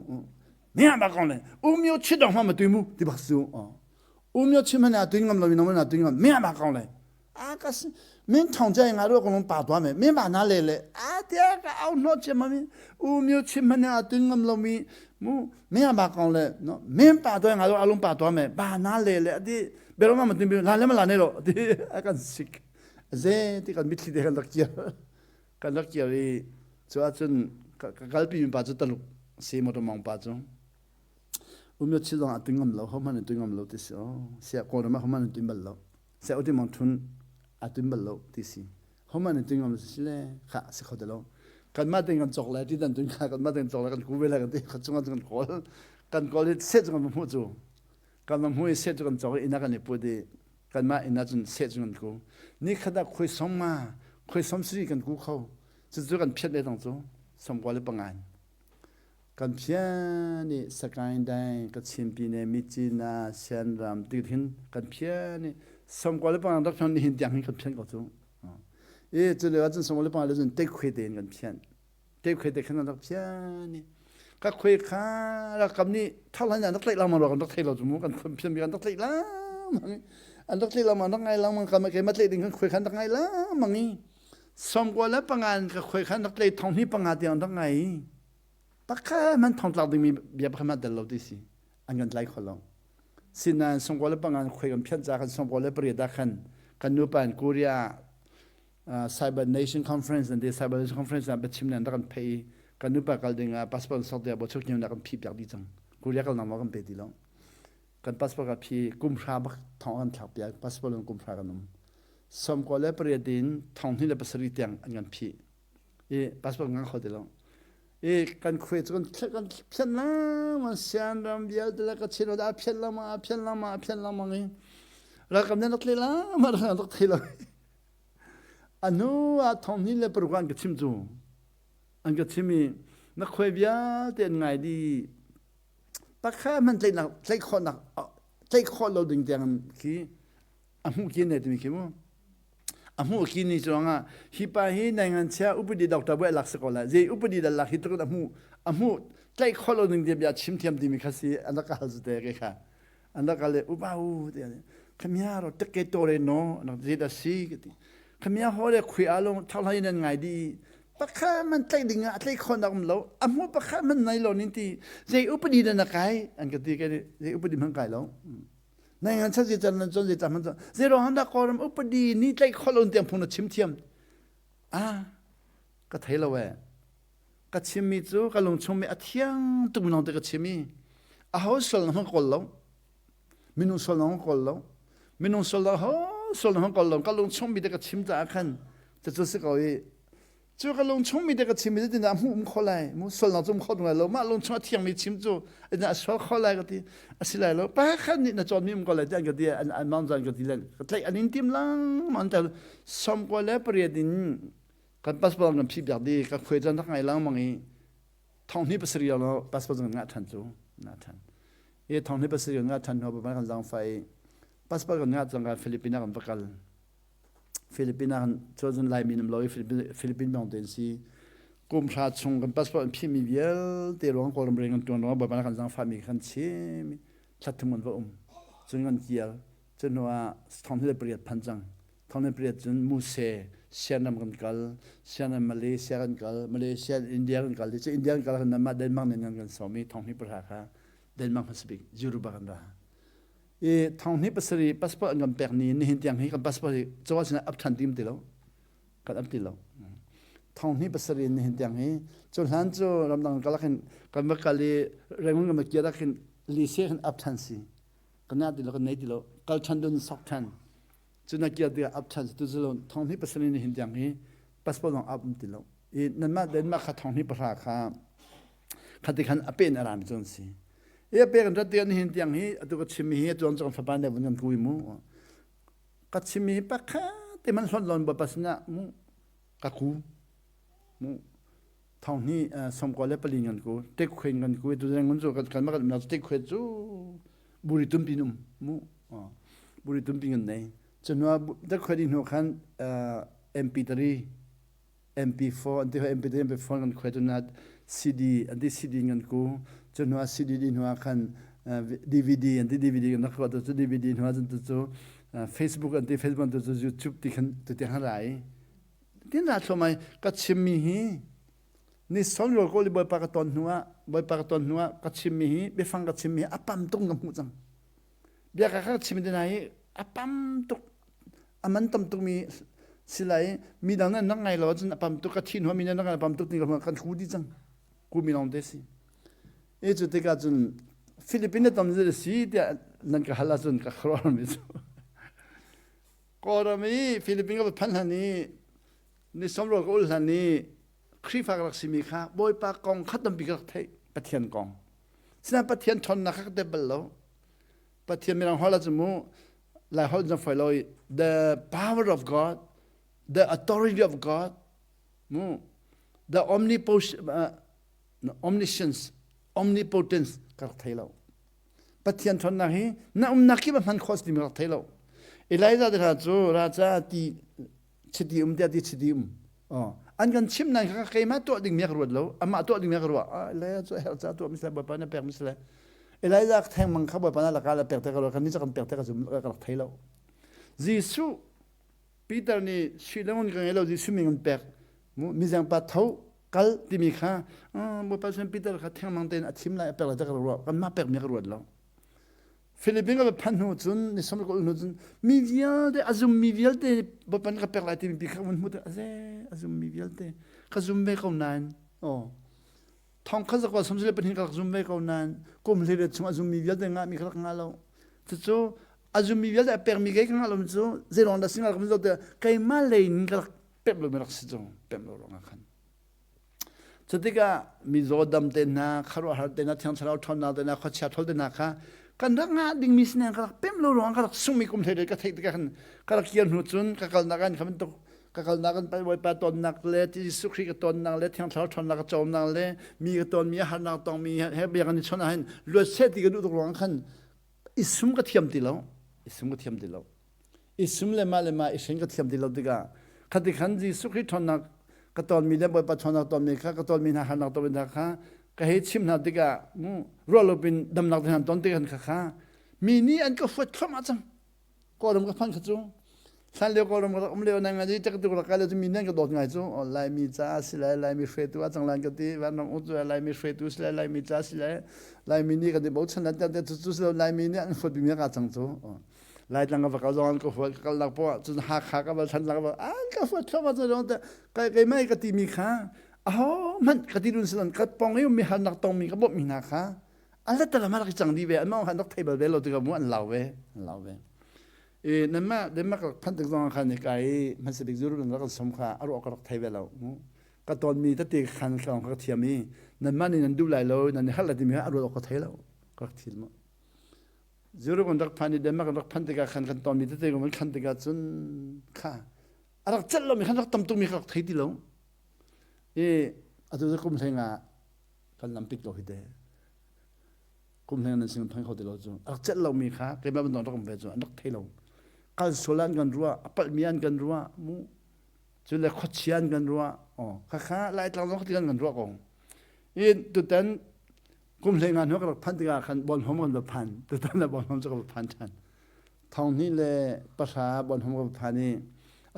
ไม่เอาบากองเลยมีชิดออกมาตัวมั้งที่บอกสู้มีชิดมันเอาตัวงั้นเราไม่น้องมันเอาตัวงั้นไม่เอาบากองเลยก็สิไม่ทองใจงานเราก็ลงป่าตัวมั้ยไม่บ้านนั่นเลยเดี๋ยวก็เอาโน้ตเชื่อมั้ยมีชิดมันเอาตัวงั้นเราไม่เอาบากองเลยเนาะไม่ป่าตัวงานเราเอาลงป่าตัวมั้ยบ้านนั่นเลยที่เบลล์มันตัวลาเล่มาลาเนโรที่กันสิกเจ้ที่กันมิดที่เด็กกันลักเกียร์ชัวร์จนกัลปีมันปัจจุตลุเสียมตัวมองปัจจุมีชิดลองตัวงั้นเราเขามันตัวงั้นเราที่สิเสียก่อนมาเขามันตัวงั้นเราเสียอุติมองทุนตัวงั้นเราที่สิเขามันตัวงั้นสิเลยข้าสิเขาเดลกันมาถึงกันจอกเลยที่นั่นตัวงั้นกันมาถึงจอกเลยกันกูเวลากันที่เขาจงกันกอลเสร็จกันมาพูดจูกันมาพูดเสร็จกันจอกอินักกันเนี่ยพูดดีกันมาอินักจนเสร็จกันกูนี่ขนาดคุยสมมาคุยสมสื่อกันกูเขาจะจูกันเพี้ยนได้ตรงจูสมกว่าเลยปังงานกันเพี้ยนนี่สกายได้กับชิมปีเนี่ยมิจินาเชียนรามติดหินกันเพี้ยนนี่สมกว่าเลยปังงานรักษานี่หินยังหินกันเพี้ยนก็จูจุดเดียวกันสมกว่าเลยปังงานเลยจนเด็กคุยเดินกันเพี้ยนเด็กคุยเด็กขนาดรักเพี้ยนนี่ก็คุยข้าแล้วกับนี่ถ้าหลังจากนักเตะเรามาเรากันนักเตะเราจมูกกันเพี้ยนมีกันนักเตะล้มังอันนักเตะเรามานักไงเรามันกันมาเกี่ยมาเตะดิ้งกันคุยกันนักไงล้มังนี่สมกว่าแล้วปังงานก็คุยกันนักเตะท้องที่ปังงานเดียวนักไงปากแค่มันท้องตลาดมีเบียบขนาดเดียวเราดิสิอันกันไล่คนเราสินะสมกว่าแล้วปังงานคุยกันเพี้ยนจากกันสมกว่าแล้วเปรียดกันกันนูปันกุริยาCyber Nation Conference and the Cyber Nation Conference นะเป็นชิมนันดักกันเพย์กันนูปันกันดึงพาสปอร์ตสอดเดียบชุกยังดักกันพีบอยากดีจังกุริยากันนำว่ากันเพย์ดีแล้วกันพาสปอร์ตกันพีกุมภาพันธ์ท้องกันถักเปียพาสปอร์ตกุมภาพันธ์กันนุ่มสมกว่าแล้วเปรียดินท้องที่เราเป็นสริเตียงอันกันพีพาสปอร์ตงานเขาดีแล้วกันคุยกันเพี้ยนละมันเสียนรำเบียดแล้วก็เชื่อว่าเพี้ยนละมาไงแล้วกันเนี่ยนักเลงละมาแล้วนักเลงละอันนู้นท้องนี่เลยประกันกับชิมจูอันกับชิมีนักคุยเบียดเป็นไงดีปากแค่มันใจคนเราดึงเตียงขี้อันหูกินเนี่ยที่มีขี้มั้งอันหูกินนี่จังฮิปาฮีในงานเช้าอุปดีดอกตาเวลักษณ์ก่อนละเจอุปดีดัลลักฮิตรุดอันหูใจคนเราดึงเตียงแบบชิมเทียมที่มีข้าศึกอันนั้นก็ฮัลสุดเด็กค่ะอันนั้นก็เลยอุบาอูเดียวขมิ้นเราตะเกียบตัวเลยเนาะอันนั้นเจดัสซีก็ดีขมิ้นเขาเลยคุยอารมณ์เท่าไหร่นั่นไงดีปากแค่มันใจดึงอ่ะใจคนเราเราอันหูปากแค่มันในเรานี่ที่เจอุปดีดันนักไก่อันก็ดีกันเจอุปดีมันไก่เราในงานชักจะนั่นจนจะมันเจเราหันตะกอรมอุปดีนี่ใจคนเราเตรียมพงษ์ชิมเทียมก็เทเราเว้ก็ชิมมีจูก็ลงชมมีอาเทียงตุ้มน้องเด็กก็ชิมีเขาสอนน้องคนเรามินุสอนน้องคนเรามินุสอนเราสอนน้องคนเราก็ลงชมมีเด็กก็ชิมจากขันจะจุดสิเขาจูก็ลงชมมีเด็กก็ชิมมีแต่น้ำหุ่มคนเลยมุสอนน้องจุ่มคนเลยเรามาลงชมอาเทียงมีชิมจูไอ้น่ะสอนคนเลยก็ดีสิเลยเราป้าขันนี่น่ะจอมมีมันก็เลยแต่ก็ดีอันมันจันก็ดีเลยก็ใช่อันนี้ทีมลังมันแต่สมก็เลยเปรียดินกันพาสปอร์ตกันพิบอย่างดีก็คุยกันทั้งไงลังมังอีท้องนี้เป็นสิ่งเราพาสปอร์ตกันงาทันจูงาทันท้องนี้เป็นสิ่งงาทันเขาประมาณกันจังไฟพาสปอร์ตกันงาจังกันฟิลิปปินส์กันประกันฟิลิปปินส์กันชวนไล่มีน้ำลอยฟิลิปปินส์มองเต็นซีกุมชาชงกันพาสปอร์ตพิมพ์มีเวลเดี๋ยวร้องกอลมเริงกันตัวน้องประมาณกันจังไฟมีกันเชื่อมชัดทั้งหมดว่าจนกันเกี่ยวจนว่าท้องนี้เปรียบพันจังท้องนี้เปรียบจนมูเซเซียนกันกัลเซียนมาเลเซียกันกัลมาเลเซียอินเดียกันกัลที่อินเดียกันกัลนั้นมาเดนมาร์กเนี่ยกันสามีท้องนี้ประหารเดนมาร์กพัสบิกยูรูบากันละท้องนี้พัสดุพาสปอร์ตกันแปลกนี้นี่เห็นอย่างนี้กันพาสปอร์ตจะว่าสินะอัพทันทีมติแล้วกันอัพติแล้วท้องนี้พัสดุนี่เห็นอย่างนี้จนหลังจากรำดังกันละกันเมื่อกันเลยเรื่องกันเมื่อกี้ละกันลิเซียกันอัพทันสิกันน่าติแล้วกันไหนติแล้วกันทันโดนสอกทันจนนักเกียรติอัพชันตุจุลนท้องที่ภาษานี้เห็นอย่างนี้พาสปอร์ตของอัพติแล้วนั่นมาเดินมาขัดท้องที่ประหาร ขัดขันอเป็นอารามจนสิเป็นรัฐเดียนหินยังฮีตัวก็ชิมีฮีจนฝันบ้านเดียวันกุยมูก็ชิมีปะค่ะแต่มันหล่นบ่ปัสนะมูกักูมูทางนี้สมกว่าเล็บปลิงกันกูเต็กเขวกันกูตัวเองมันจูกันมากันมาเต็กเขวจูบุรีตุ้มปีนุ่มมูบุรีตุ้มปีกันไหนจนว่าเต็กเขวดินหัวขันMP3 MP4 อันที่ว่า MP3 MP4 กันเขวจนนัด CD อันที่ CD กันกูจนว่า CD ดินหัวขันDVD อันที่ DVD กันนักว่าตัว DVD หัวจนตัว Facebook อันที่ Facebook ตัว YouTube ที่ขันตัวที่หาไรที่น่าชมไหมก็ชิมมีฮีนี่สอนเราก็เลยบ่อยปากตอนหัวก็ชิมมีฮีไปฟังก็ชิมมีอัปปั๊มตุ้งกับหูจังเบียร์ก็ชิมได้ไหนอัปปั๊มตุ้งมันตั้มตุ้งมีสิไหลมีดังนั้นนักไงเราจนอัปปั๊มตุ้งก็ทิ้งหัวมีนักไงอัปปั๊มตุ้งนี่ก็มันคูดีจังกูมีลองเดสิจุดที่ก็จนฟิลิปปินส์ตั้มจะสิเดียนั่นก็ฮัลโหลจนก็ครอมิจูก็เรามีฟิลิปปินส์ก็พันหันนี้นี่สมรก็อุลหันนี้ครีฟักรักสิมีค่ะบ่อยปากกองขัดตั้มปีกรักไทยปะเทียนกองฉะนั้นปะเทียนทนนักเดบิลล์ปะเทียนมีรังฮอลล์จมูหลายฮอลล์จะฝ่ายลอย the power of God the authority of God the omniscience omnipotence กรักไทยเราปะเทียนทนนักฮีน่านักที่มันคอสติมีกรักไทยเราเอไลซาเดราจูราชาที่ชิดิอุมเดียที่ชิดิอุมอันกันชิมนั่นก็ใครมาตัวดิ่งเมียกรวดแล้วอามาตัวดิ่งเมียกรวดเลยจะเฮลจ้าตัวมิสลาบ่ปานะแปลกมิสลาเอไลซาแทงมังคับบ่ปานะละกาละแปลกแต่กรวดคันนี้จะกันแปลกแต่ก็จะกระไทยแล้วยิสุปีเตอร์นี่ชีเลมันกันแล้วยิสุมีกันแปลกมีจังปะเท่ากัลที่มีค่าบ่ปาเซนปีเตอร์เขาแทงมังเตนอธิมละแปลกแต่กรวดกันมาแปลกเมียกรวดแล้วฟิลิปปินส์ก็พันหัวจุนในสมัยก่อนจุนมีเวียลเดอาซุมมีเวียลเดบ่ปันก็แปลกหลายที่มีปีข้างมันมุดอาซุมมีเวียลเดก็ซุมเบเขานานทองข้าสักว่าสมศิลปินก็ซุมเบเขานานกุมเลยจุอาซุมมีเวียลเดงามีข้างเราจู่อาซุมมีเวียลเดแปลกมีข้างเราจู่เจรอนดัสิงเราก็จะใครมาเลยนี่ก็เป๊ะเลยไม่รักสิจู่เป๊ะเลยร้องกันจู่ที่ก็มีโจดำเตนะคารวะหัดเตนะที่อันสลาวทอนนาเตนะข้าเชียร์ทอลเตนะค่ะกันรักงาดิ่งมิสเนก็เต็มโลรองก็สุ่มมีกุมเทเดก็เทกกันก็เขียนหัวจุนก็นักกันคำตกก็นักกันไปไว้ไปตอนนักเล่ที่สุขีก็ตอนนักเล่ที่ทางชาวชนนักโจมนักเล่มีก็ตอนมีหันนักต้องมีเฮเบียกันชนหันรวดเสติกันดูตรงกันอิสมก็เทียมติแล้วอิสมเลมาอิสมก็เทียมติแล้วดีกว่าขัดขันที่สุขีชนนักก็ตอนมีเล่ไว้ไปชนนักตอนมีก็ตอนมีหันนักตอนมีนักก็เห็นชิมนาดิการัวลบินดำนักที่หันตอนที่กันข้ามีนี่อันก็ฟัดเข้ามาจังก็รำก็พันขจูสันเลี้ยวก็รำก็เลี้ยวนั่งอะไรจักรตุกรักเลยจะมีนั่งก็โดดไงจูลายมีจ้าสิลายมีเฟตัวจังหลังก็ที่วันน้องอุตลายมีเฟตัวสิลายมีจ้าสิลายมีนี่ก็ที่บอกฉันนั่นแต่จู่ๆสิลายมีนี่อันฟัดบิมีก็จังจูลายจังก็ฟัดก็จังก็ฟัดก็ลักพอจู่หักก็ฉันลักพอก็ฟัดเข้ามาจังแต่ก็ไม่ก็ที่มีข้ามันกติดุนสลันกับปองให้มีหันนักตองมีกับบ่มีนักค่ะอันละแต่ละมาลักจังดีเวอันมาหันนักไทยแบบเราตัวกับมัวอันเหล่าเวนั่นมาเดี๋ยวมากับพันตึกตองขันในไก่มันสิบิกจูรุนแล้วก็สมค่าอารมณ์กับไทยแบบเราก็ตอนมีตั้งแต่ขันของกับเทียมีนั่นมานี่นั่นดูไหลเรานั่นฮัลละที่มีอารมณ์กับไทยเราก็ทีมั้งจูรุนรักพันนี่เดี๋ยวมากับพันตึกขันตอนมีตั้งแต่มันขันตึกจนค่ะอะไรเจ้าเรามีขันรักตั้มตุ้มมีกับไทยที่เราอาจจะคุมเทงากันลำปิกเราฮิเดคุมเทงานั่นสิ่งพังเขาเดลจูอักเจ็ดเรามีค่ะเก็บมาเป็นตอนรักผมเป็นจูอันรักเทเราการโซลันกันรัวอัปปะมีอันกันรัวมูจุดเล็กขดเชียนกันรัวค่ะไล่ตามรักที่กันรัวกองตุตันคุมเทงาหัวกับพันติกาขันบอลหอมกันแบบพันตุตันละบอลหอมจะกับพันชันทางนี้เลยภาษาบอลหอมกับพันนี่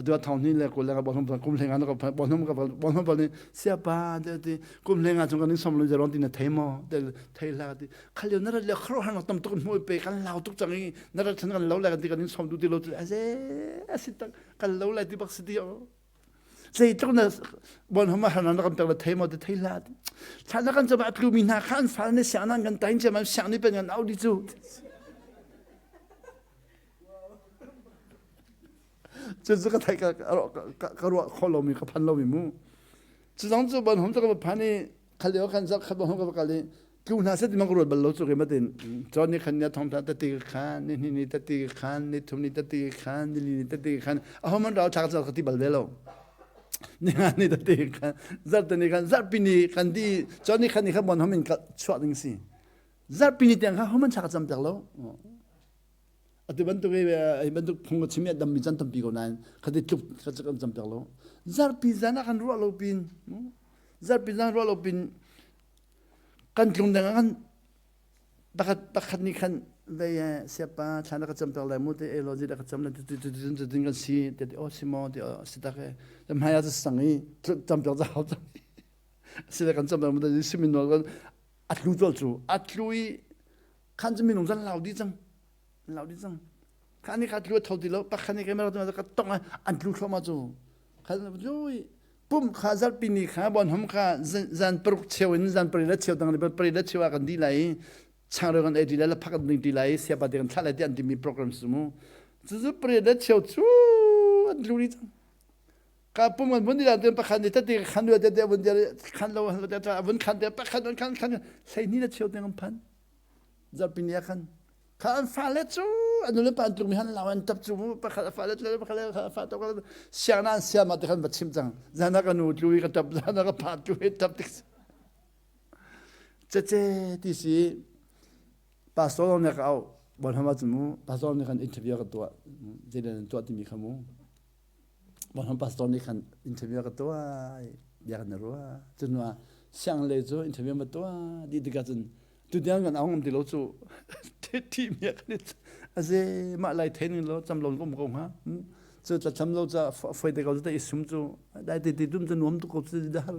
ตัวทางนี้เลยคนเล่นกับบอลน้ำกุมเล่นงานกับบอลน้ำกับบอลน้ำบอลนี่เสียบ้าเดี๋ยวกุมเล่นงานจนกันนี่สมรู้จะร้อนที่ในเทมอเดี๋ยวไทยลาดิขันเดียวนั่นเลยครอหันตั้มตุกมวยไปกันเหล่าตุกจังงี้นั่นฉันกันเหล่าแรกที่กันนี่สมดูที่เราจะสิตังกันเหล่าแรกที่บักสิเดียวใช่จังนั้นบอลหันมาหันนั่นกันแต่ละเทมอเดี๋ยวไทยลาดิฉันกันจะมาดูมีนาขันฟ้าเนี่ยเสียงนั่นกันแต่ยังจะมาเสียงนี่เป็นกันเอาดิจู就是个太个รัวขอเรามีกับพันเรามีมูจะต้องจะบนผมจะกับพันนี่ ขันเลี้ยวขันสักขันบองกับกันเลยกูน่าเสียดมันกรวดบรรลุสุขมาเด่นจอนนี่ขันเนี่ยทองตาตะตีขันนี่ตะตีขันนี่ทุ่มนี่ตะตีขันนี่ตะตีขันเอามันเราชักจะขัดที่บรรลุแล้วนี่ตะตีขันจัดตัวนี้ขันจัดปีนี้ขันที่จอนนี่ขันนี่ขันบอลเขาเป็นชวดจริงสิจัดปีนี้เตียงเขามันชักจำจากแล้วอัตบันตุกไอ้บันตุกพงศ์ชิมยดำมิจันทำปีก่อนนั้นขัดที่จุกขัดจะจำจากแล้วจัดปีจันนักขันรัวโลปินจัดปีจันรัวโลปินกันตรงนั้นบักนี่ขันเวียเสียป้าฉันนักจำจากแล้วมุดเอโลจินักจำแล้วดึงกันสิเดี๋ยวสิโมเดี๋ยวสิตาแค่แต่ไม่อยากจะสั่งนี้จำจากจะเอาจังสิตากันจำแล้วมุดจะสิมินโนกันอัดลุยตัวจู่อัดลุยขันจะมีหนุ่มจันเหล่าดีจังขันนี่ขัดลุยเท่าที่แล้วปักขันนี่แกไม่รู้ตัวก็ต้องอัดลุยเข้ามาจู่ขันลุยปุ่มข้าจัดปีนี้ข้าบอลผมข้าจันปรุกเชียวจันปริเลเชียวต่างกันปริเลเชียวกันดีเลยช่างเรื่องกันดีเลยแล้วพักกันดีเลยเสียบดีกันท่าเลยที่อันที่มีโปรแกรมสมุจู่ปริเลเชียวจู่อันลุยจังข้าปุ่มกันบนดีแล้วเดี๋ยวปักขันนี่ถ้าที่ขันด้วยเดี๋ยวบนเดี๋ยวขันเราเดี๋ยวบนขันเดี๋ยวปักขันใส่นี่เลเชียวเดี๋ยวกันพันจัดปีนี้ขันข้าฟ้าเล็ดจู่อันนู้นเป็นตรงนี้ฮันเราอันทับจู่ปักฟ้าเล็ดเลยปักเล็ดฟ้าตกแล้วเสียงนั้นเสียมาที่ขันบัดชิมจังจานักนูดลุยกันทับจานักพาลุยทับติดเจ๊ที่สิปัสสาวะเนี่ยเขาบอลทำมาจมูกปัสสาวะเนี่ยขันอินเทอร์วิวกับตัวเจเดนตัวที่มีขโมยบอลทำปัสสาวะเนี่ยขันอินเทอร์วิวกับตัวอยากนั่นรู้ว่าจนว่าเสียงเลยจู่อินเทอร์วิวมาตัวดีกันจนตุเดียงกันเอาเงินที่เราจู่ที่มีอะไรอาจจะมาไล่เทนินเราจำลองก็ไม่คงฮะจะจำเราจะไฟเด็กเราจะอิสมจู่ได้ติดตุ้มจะนวมตุกจะได้ฮัล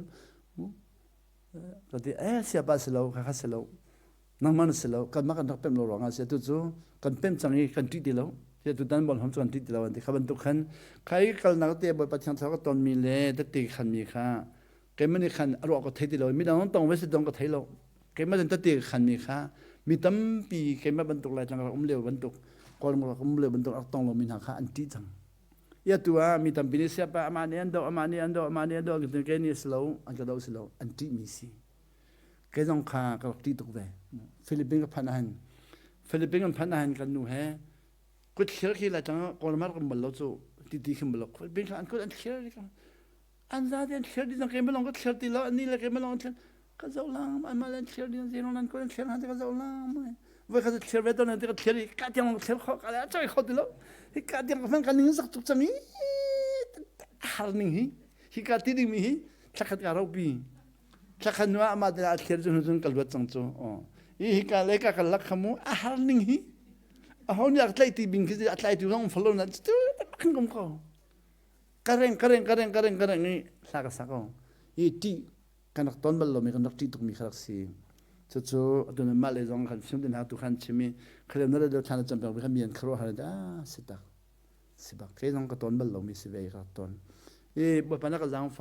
ก็ที่เสียบาสเราข้าสเรานั่งมันสเรากันมากันทักเป็นเราหรอกอาเสียตุจู่กันเป็นจังงี้กันที่ดีเราเสียตุดันบอลผมจะกันที่ดีเราอันที่ขับรถทุกขันใครกันนักเตะบอลประชันเขาก็ตอนมีเล่ตัดตีขันมีค่ะแกไม่ได้ขันอารมณ์ก็เทดีเราไม่ต้องเวสต์ต้องก็เทเราแกไม่ได้ตัดตีขันมีค่ะมีตั้มปีแกไม่บรรทุกอะไรจังเราเร็วบรรทุกก่อนเราเร็วบรรทุกต้องเรามีหาค่ะอันที่จังยาตัวมีตั้มปีนี้เสียไปอามาเนี่ยอันโดกินแกนี่สโลอันก็เราสโลอันที่มีสิแกต้องค่ะก็ที่ตุกเวฟิลิปปินส์ก็พันหันกันนู่นแฮก็เชื่อขี้ละจังก่อนมาก็บรรลุจู่ที่ขึ้นบรรลุฟิลิปปินส์อันก็อันเชื่อเลยกันอันนั้นอันเชื่อที่จังแกไม่ลองก็เชื่อที่แล้วอันนี้แหละแกไม่ลองเชื่อก็จะลามอันมาเล่นเชื่อดีนั่นนั่นก็เล่นเชื่อนั่นก็จะลามเว้ยก็จะเชื่อเวทนั่นก็เชื่ออีกการที่มันเชื่อเขาอะไรจะให้เขาดีแล้วอีกการที่มันกันนิ่งสักทุกจังนี้หานิ่งอีกการที่นิ่งมีสักการเราบีสักการนัวมาเดินเชื่อจนจนกัลวัดจังจู่อีกการเล็กการลักขโมยหานิ่งเขาเนี่ยอัตไลตีบินคืออัตไลตีร้องฟลุนนั่นจู่ขึ้นกับเขาการเร่งนี่สักอีที่กันนักต้นบอลเราไม่กันนักที่ตุกมีขลักสีจู่ๆตัวนั้นมาเลยจงขันชิมดินหาตุขันชิมีขณะนั้นเราทานจำเป็นว่ามีอันครัวหาได้สิบักแค่จงกับต้นบอลเรามีสิเวกับต้นบุปผานักจังไฟ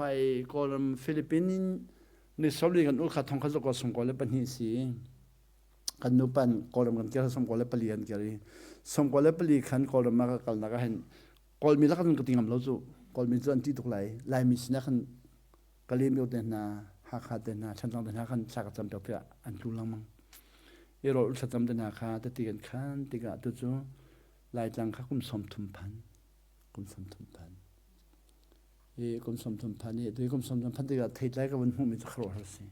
กอลมฟิลิปปินส์นี่สอบลีกันอุลขัดทองขัดก็สมกอลเลปันหิสีกันนุปันกอลมกันเกี่ยวสมกอลเลปลีกันเกี่ยวสมกอลเลปลีขันกอลมากกันนักเห็นกอลมีลักษณะกติงามเราจู่กอลมีส่วนที่ตุกไหลลายมีสินะขันกะลีมีอุดเดนาหากขาดเดนาฉันต้องเดนาขันสักจำเดียวเพื่ออันดูลังมั้งรออุตสาหกรรมเดนาขาแต่ตีกันขันตีกันตัวจู่ลายจังข้ากุมสมทุมพันกุมสมทุมพันนี่ตัวกุมสมทุมพันตีกันเทใจกับวันหูมีตะครัวหรอสิ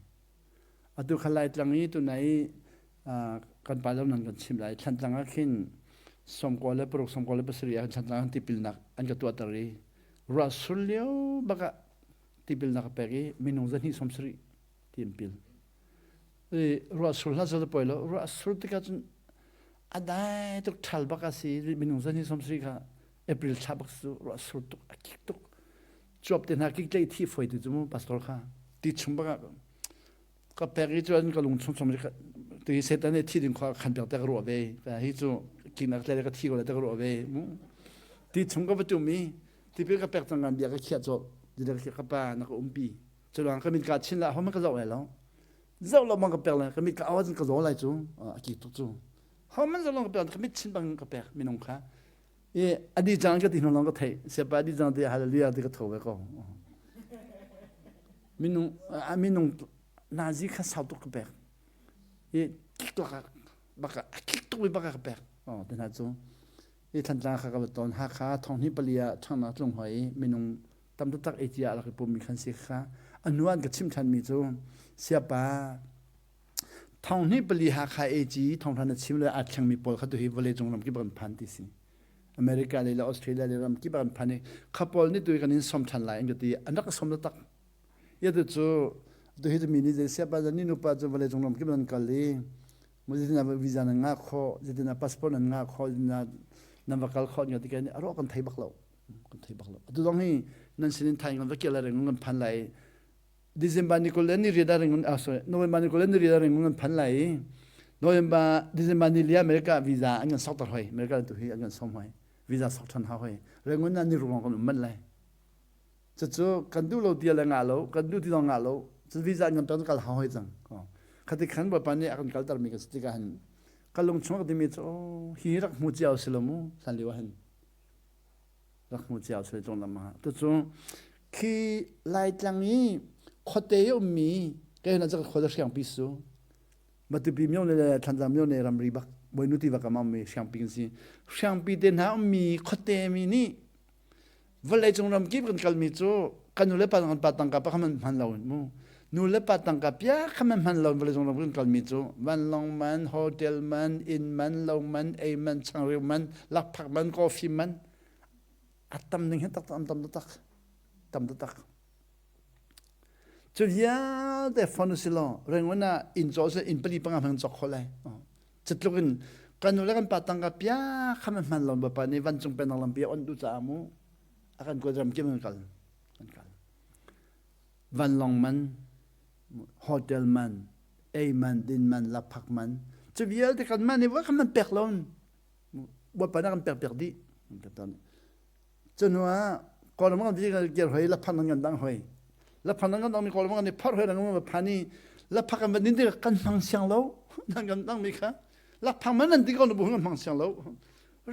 ตัวขลายจังนี้ตัวไหนกันไปแล้วนั่นกันชิมไหลฉันจังก็ขึ้นสมกอลและปรุกสมกอลและภาษาเรียนฉันจังที่พิลนักอันกับตัวตรีรัสสุลเลียวบักที่พิลนักเปรีมินงจันฮิสมสรีที่พิลรัสสุลน่าจะไปแล้วรัสสุลที่กันอันใดตุกทัลบักสิมินงจันฮิสมสรีค่ะเอพริลชาบักสุรัสสุลตุกกิกตุกจบเดินหากิกเลยที่ฝอยที่จมูกปัสตอร์ค่ะที่ชุมบักก็เปรีจวนก็ลงชุมสมรีค่ะที่เสร็จแล้วเนี่ยที่ดึงความขันเปียกแต่กรัวไปแต่ที่จู่กินอะไรก็ที่ก็เลยแต่กรัวไปที่ชุมก็ประจุมีที่เพื่อกับแปลกต่างกันเบียก็เขียนจบดีเลยกับป้านักปีจนหลังก็มีการชินละเขามันก็จะอะไรแล้วเจ้าเรามองกับแปลกเลยก็มีการเอาจนก็จะอะไรจู่กี่ตุกจู่เขามันจะลองกับแปลกก็มีชินบังกับแปลกมีน้องค่ะอดีตจังก็ที่น้องก็เทเสียไปอดีตจังที่ฮาเลลูยาที่ก็ถูกไปก็มีน้อง Nazi kan sautu kebek. Kik laka baka kik tu baka kebek. Oh, dan hatu. Tan tang ka beton haka thong ni palia thang na tlong hoi minung tam tu tak etia la pum mi khan si kha anuan ka chim than mi chu siapa thong ni pali haka eji thong than chim le a thang mi pol kha tu hi vale jong lam ki ban phan ti si America le Australia le ram ki ban phane khapol ni tu kan in som than lai ngati anak som tak ya tu chu tu hi mi ni je siapa ni nu pa chu vale jong lam ki ban kali mujina visa na nga kho jidina passport na nga kho na nambakal kho ngati kan aro kan thai baklo tu dong hi nan sinin thai ngam ke la reng ngam phan lai December ni ko le ni rida reng sorry November ni ko le ni rida reng ngam phan lai November December ni lia America visa angan sok tar hoi America tu hi angan som hoi visa sok than ha hoi reng na ni rong kan man lai chu kan du lo dia la nga lo kan du ti nga lo chu visa ngam tan kal ha hoi chang khati khan ba pani akan kal tar mi ka sti ka han kalung chong di mi chu hi rak mu chiao silamu san liwa han rak mu chiao sel chong lam ha tu chu khi lai tlang ni khote yo mi ke na cha khoda syang pi su ma tu pi myo ne than jam myo ne ram ri bak boi nu ti ba ka ma me syang pi si syang pi de na mi khote mi ni vale chong ram ki kan kal mi chu kan le pa tang ka pa khaman man lawn mu nu le pa tang ka pya khaman man lawn vale chong ram kan kal mi chu van long man hotel man in man long man a man chang ri man lak phak man coffee man atam ning tak tam tak chu ya de fonu silo rengona in jo se in pali panga phang chok kholai chetlukin kanu la kan patang ka pya khaman man lon ba pa ni van chung pen lam pia on du cha mu akan ko jam kim kal van long man hotel man a man din man la phak man chu ya de kan man ni wa khaman pek lon ba pa na kan pek di chunwa kolomang di ga ger hoi la phan ngan dang hoi la phan ngan dang mi kolomang ni phar hoi rang ma phani la phak man din de kan mang siang lo nang gan dang mi kha la phak man nan di ko bu ngan mang siang lo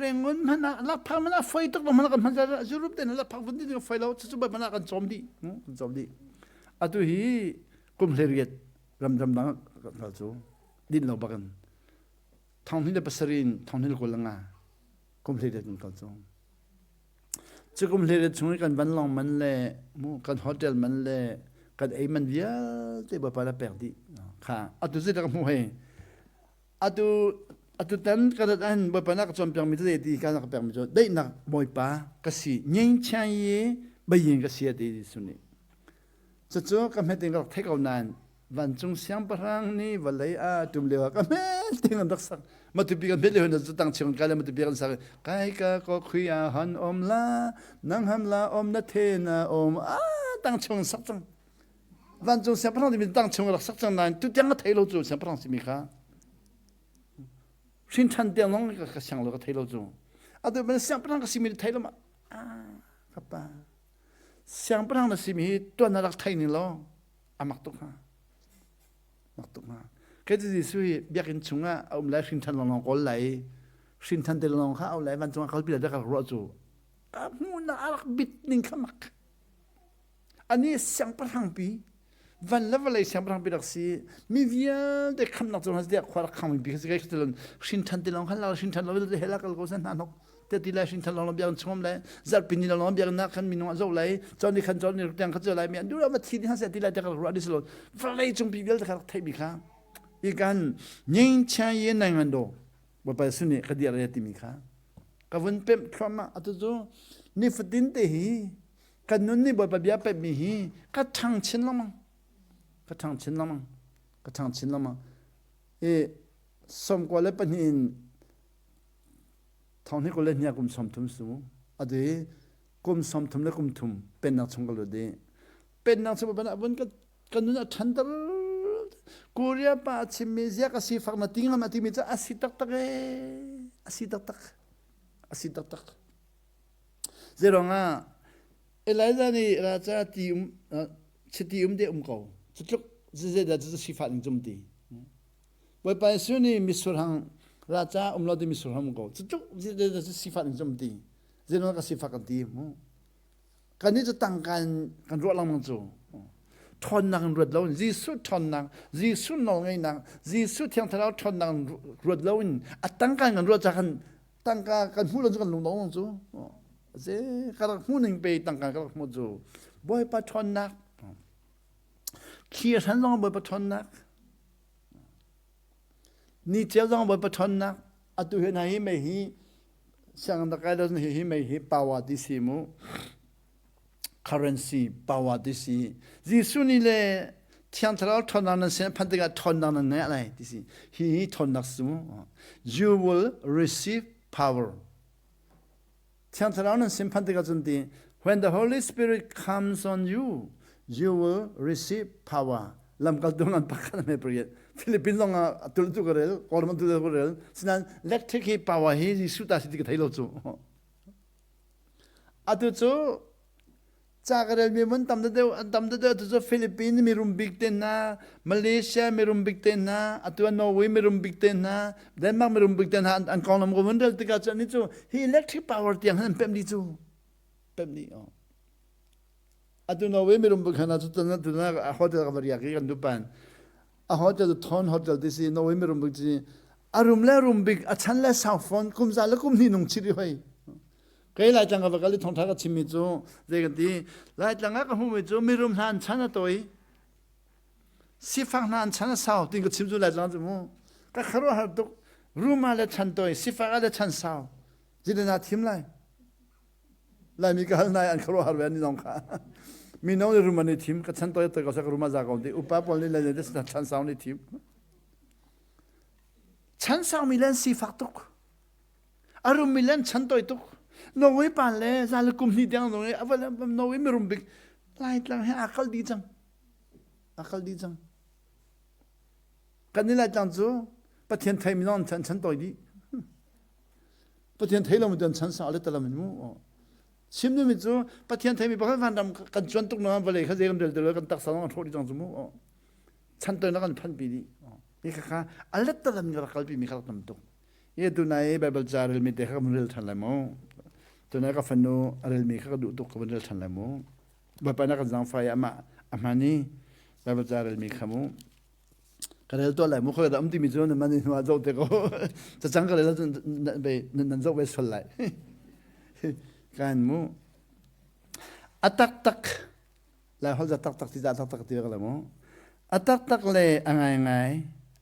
rengun man la phak man foi tok man kan man ja jurup de la phak man di foi lo chu ba man kan chom di atu hi kum leriet ram dang ka chu din lo bakan thong ni de pasarin thong ni ko langa kum leriet kan chu chukum le chung kan ban long man le mu kan hotel man le kan ai man via te ba para perdi kha atu se da mu he atu tan ka da an ba pa na ka chom pyang mi te ti ka na ka pyang mi jo dei na moi pa ka si nyeng chan ye ba yin ka sia de su ni chu ka me ting ka thai kau nan van chung siang parang ni valai a tum le ka me ting am dak sak ma tu bi kan bele hon zu tang chong ka le ma tu bi kan sa kai ka ko khuya han om la nang ham la om na the na om a tang chong sak chang van chung siang parang ni tang chong rak sak chang nan tu tiang ka thai lo chu siang parang si mi kha shin chan tiang long ka siang lo ka thai lo chu a tu ben siang parang ka si mi thai lo ma a ka pa siang parang na si mi tu na rak thai ni lo amak tu kha cái gì suy biết in chúng à ông lại sinh thần lòng có lại sinh thần từ lòng khác ông lại văn chúng àเขาbị đã gặp rõ rồi muốn là bịt nín khăm mắc anh ấy sáng bắt hàng bị văn là vậy sáng bắt hàng bị đặc sĩ mi vía để khăm nặc trong hết khoa khăm bị cái cái từ sinh thần từ lòng khác là sinh thần lòng để hết là cái câu san nọcแต่ทีแรกสินทรัลองเบียงชมเลยจัดปีนี้ลองเบียงนักขันมีน้องเจ้าเลยจอนี่ขันจอนี่เตียงขันเจ้าเลยมีดูแล้วมาทีนี้ฮันเสร็จทีแรกจะกระรู้ดิสโลฟลายจงปีเวลจะกระไทยมีข้าอีกันยิงเชียร์ยังไงกันดูว่าไปสุนีคดีอะไรที่มีข้ากับวันเป็มทรัมป์อัตโตนี่ฟดินเตหีกันนู้นนี่ว่าไปเบียเป็มมีหีก็ช่างชินละมั้งสมกว่าเลยปนินทองนี้ก็เล่นเนี่ยกุมสมทุมสูอดีกุมสมทุมและกุมทุมเป็นนักชงกันเลยดีเป็นนักชงเป็นวันกันนู้นทันตร์กูเรียบอาชิมิเซียก็สีฟังมาทิ้งมาที่มิจะอาศิตักตักเจรองอ่ะเอลัยซานี่ราชาที่ชิติเดเขาจุดจะได้จะสีฟังจุ่มตีไว้ไปสุนีมิสุรังราชาเราได้มีส่วนร่วมกันจุดจะสิฟันจมตีเรื่องนั้นก็สิฟันกันตีมั้งการนี้จะตั้งกันรัวลังมังจู ทอนนังรวดแล้วจีสุทอนนังจีสุนองไงนังจีสุเทียงทะเลาทอนนังรวดแล้วตั้งกันรวดจากกันตั้งกันหูเราจะกันลงน้องจูเจ้กันหูหนึ่งไปตั้งกันกันหมดจูบ่อยปะทอนนักเขียฉันลองบ่อยปะทอนนักนี่เจ้าลองบ่อยปะทอนนักอะตุเห็นไหมไม่ฮีช่างตะไคร้เราเห็นไม่ฮีปาวาดิสิมู currency power this is sunni le tiang tra thon nan sen phan de ga thon nan ne lai this he thon nak su you will receive power tiang tra nan sen phan de ga jun di when the holy spirit comes on you you will receive power lam kal dong an pakhan me priet philippines long tul tu gorel korman tu gorel sinan electric power he su ta si ga thai lo chu atu chuจากเรื่องมีมันตำเดียวตัวฟิลิปปินส์มีรุมบิกเตนนะมาเลเซียมีรุมบิกเตนนะตัวนอร์เวย์มีรุมบิกเตนนะเดนมาร์กมีรุมบิกเตนนะอันกองน้ำมันเดินติดกันนี่จู่ฮีอิเล็กทริกพาวเวอร์ที่ยังเป็นนี่จู่เป็นนี่อ๋อตัวนอร์เวย์มีรุมบิกนะตัวนั้นโฮเทลกับบริยากิกันดูปันโฮเทลทอนโฮเทลที่สินอร์เวย์มีรุมบิกที่อารมณ์เล่รุมบิกฉันเล่สาวฟอนคุมซาแล้วคุมนี่นุ่งชิริไว้ก็ไล่จังกับก็เลยทองท้ากับชิมิจูเรื่องที่ไล่จังกับหูมิจูมีรุมนานฉันน่ะตัวสิฟังนานฉันน่ะสาวติงกับชิมจูไล่จังจูมูก็ขรุหัดตุกรูมาเลยฉันตัวสิฟังอะไรฉันสาวจีนนาทิมไล่มีการนายอันขรุหัดเวนี่น้องค่ะมีน้องในรูมาในทีมก็ฉันตัวตัวก็สักรูมาจากคนที่อุปปนนี่เลยเดสฉันสาวในทีมฉันสาวมีเล่นสิฟังตุกอารมณ์มีเล่นฉันตัวตุกโนเวปานเลยซาลกุมนี่เดียงตรงนี้เอาไปแล้วโนเวไม่รุมบิกไล่ตั้งให้อักลดีจังกันนี่แหละจังจูประเทศไทยมีน้องฉันตัวดีประเทศไทยเราไม่เดินฉันสาวเลยแต่ละมันมูชิมดูมิจูประเทศไทยมีประเภทฟันดำกันจวนตุกน้องไปเลยเขาเรียกเดินกันตักสาวน้องโทษดีจังจูมูฉันตัวนักกันพันปีดีนี่ค่ะอะไรแต่ละมันก็รักปีมีข้าวต้มตุกยี่ตัวไหนไบเบิลจาร์มีเด็กเขามันเรื่องทันเลยมั้งตัวนั้นก็ฟันโนอะไรมีเขาก็ดูตุกเขามันเรื่องทันเลยมั้งแบบไปนักจังไฟอามานี่ไบเบิลจาร์มีเขามั้งก็เลยตัวอะไรมั้งเขาจะอุ้มที่มีส่วนนั้นมันว่าโจทย์ก็จะจังก็เลยแล้วไปนั่นโจทย์ไปส่วนไหนกันมั้งตักแล้วเขาจะตักที่จะตักที่อะไรมั้งตักเลยไง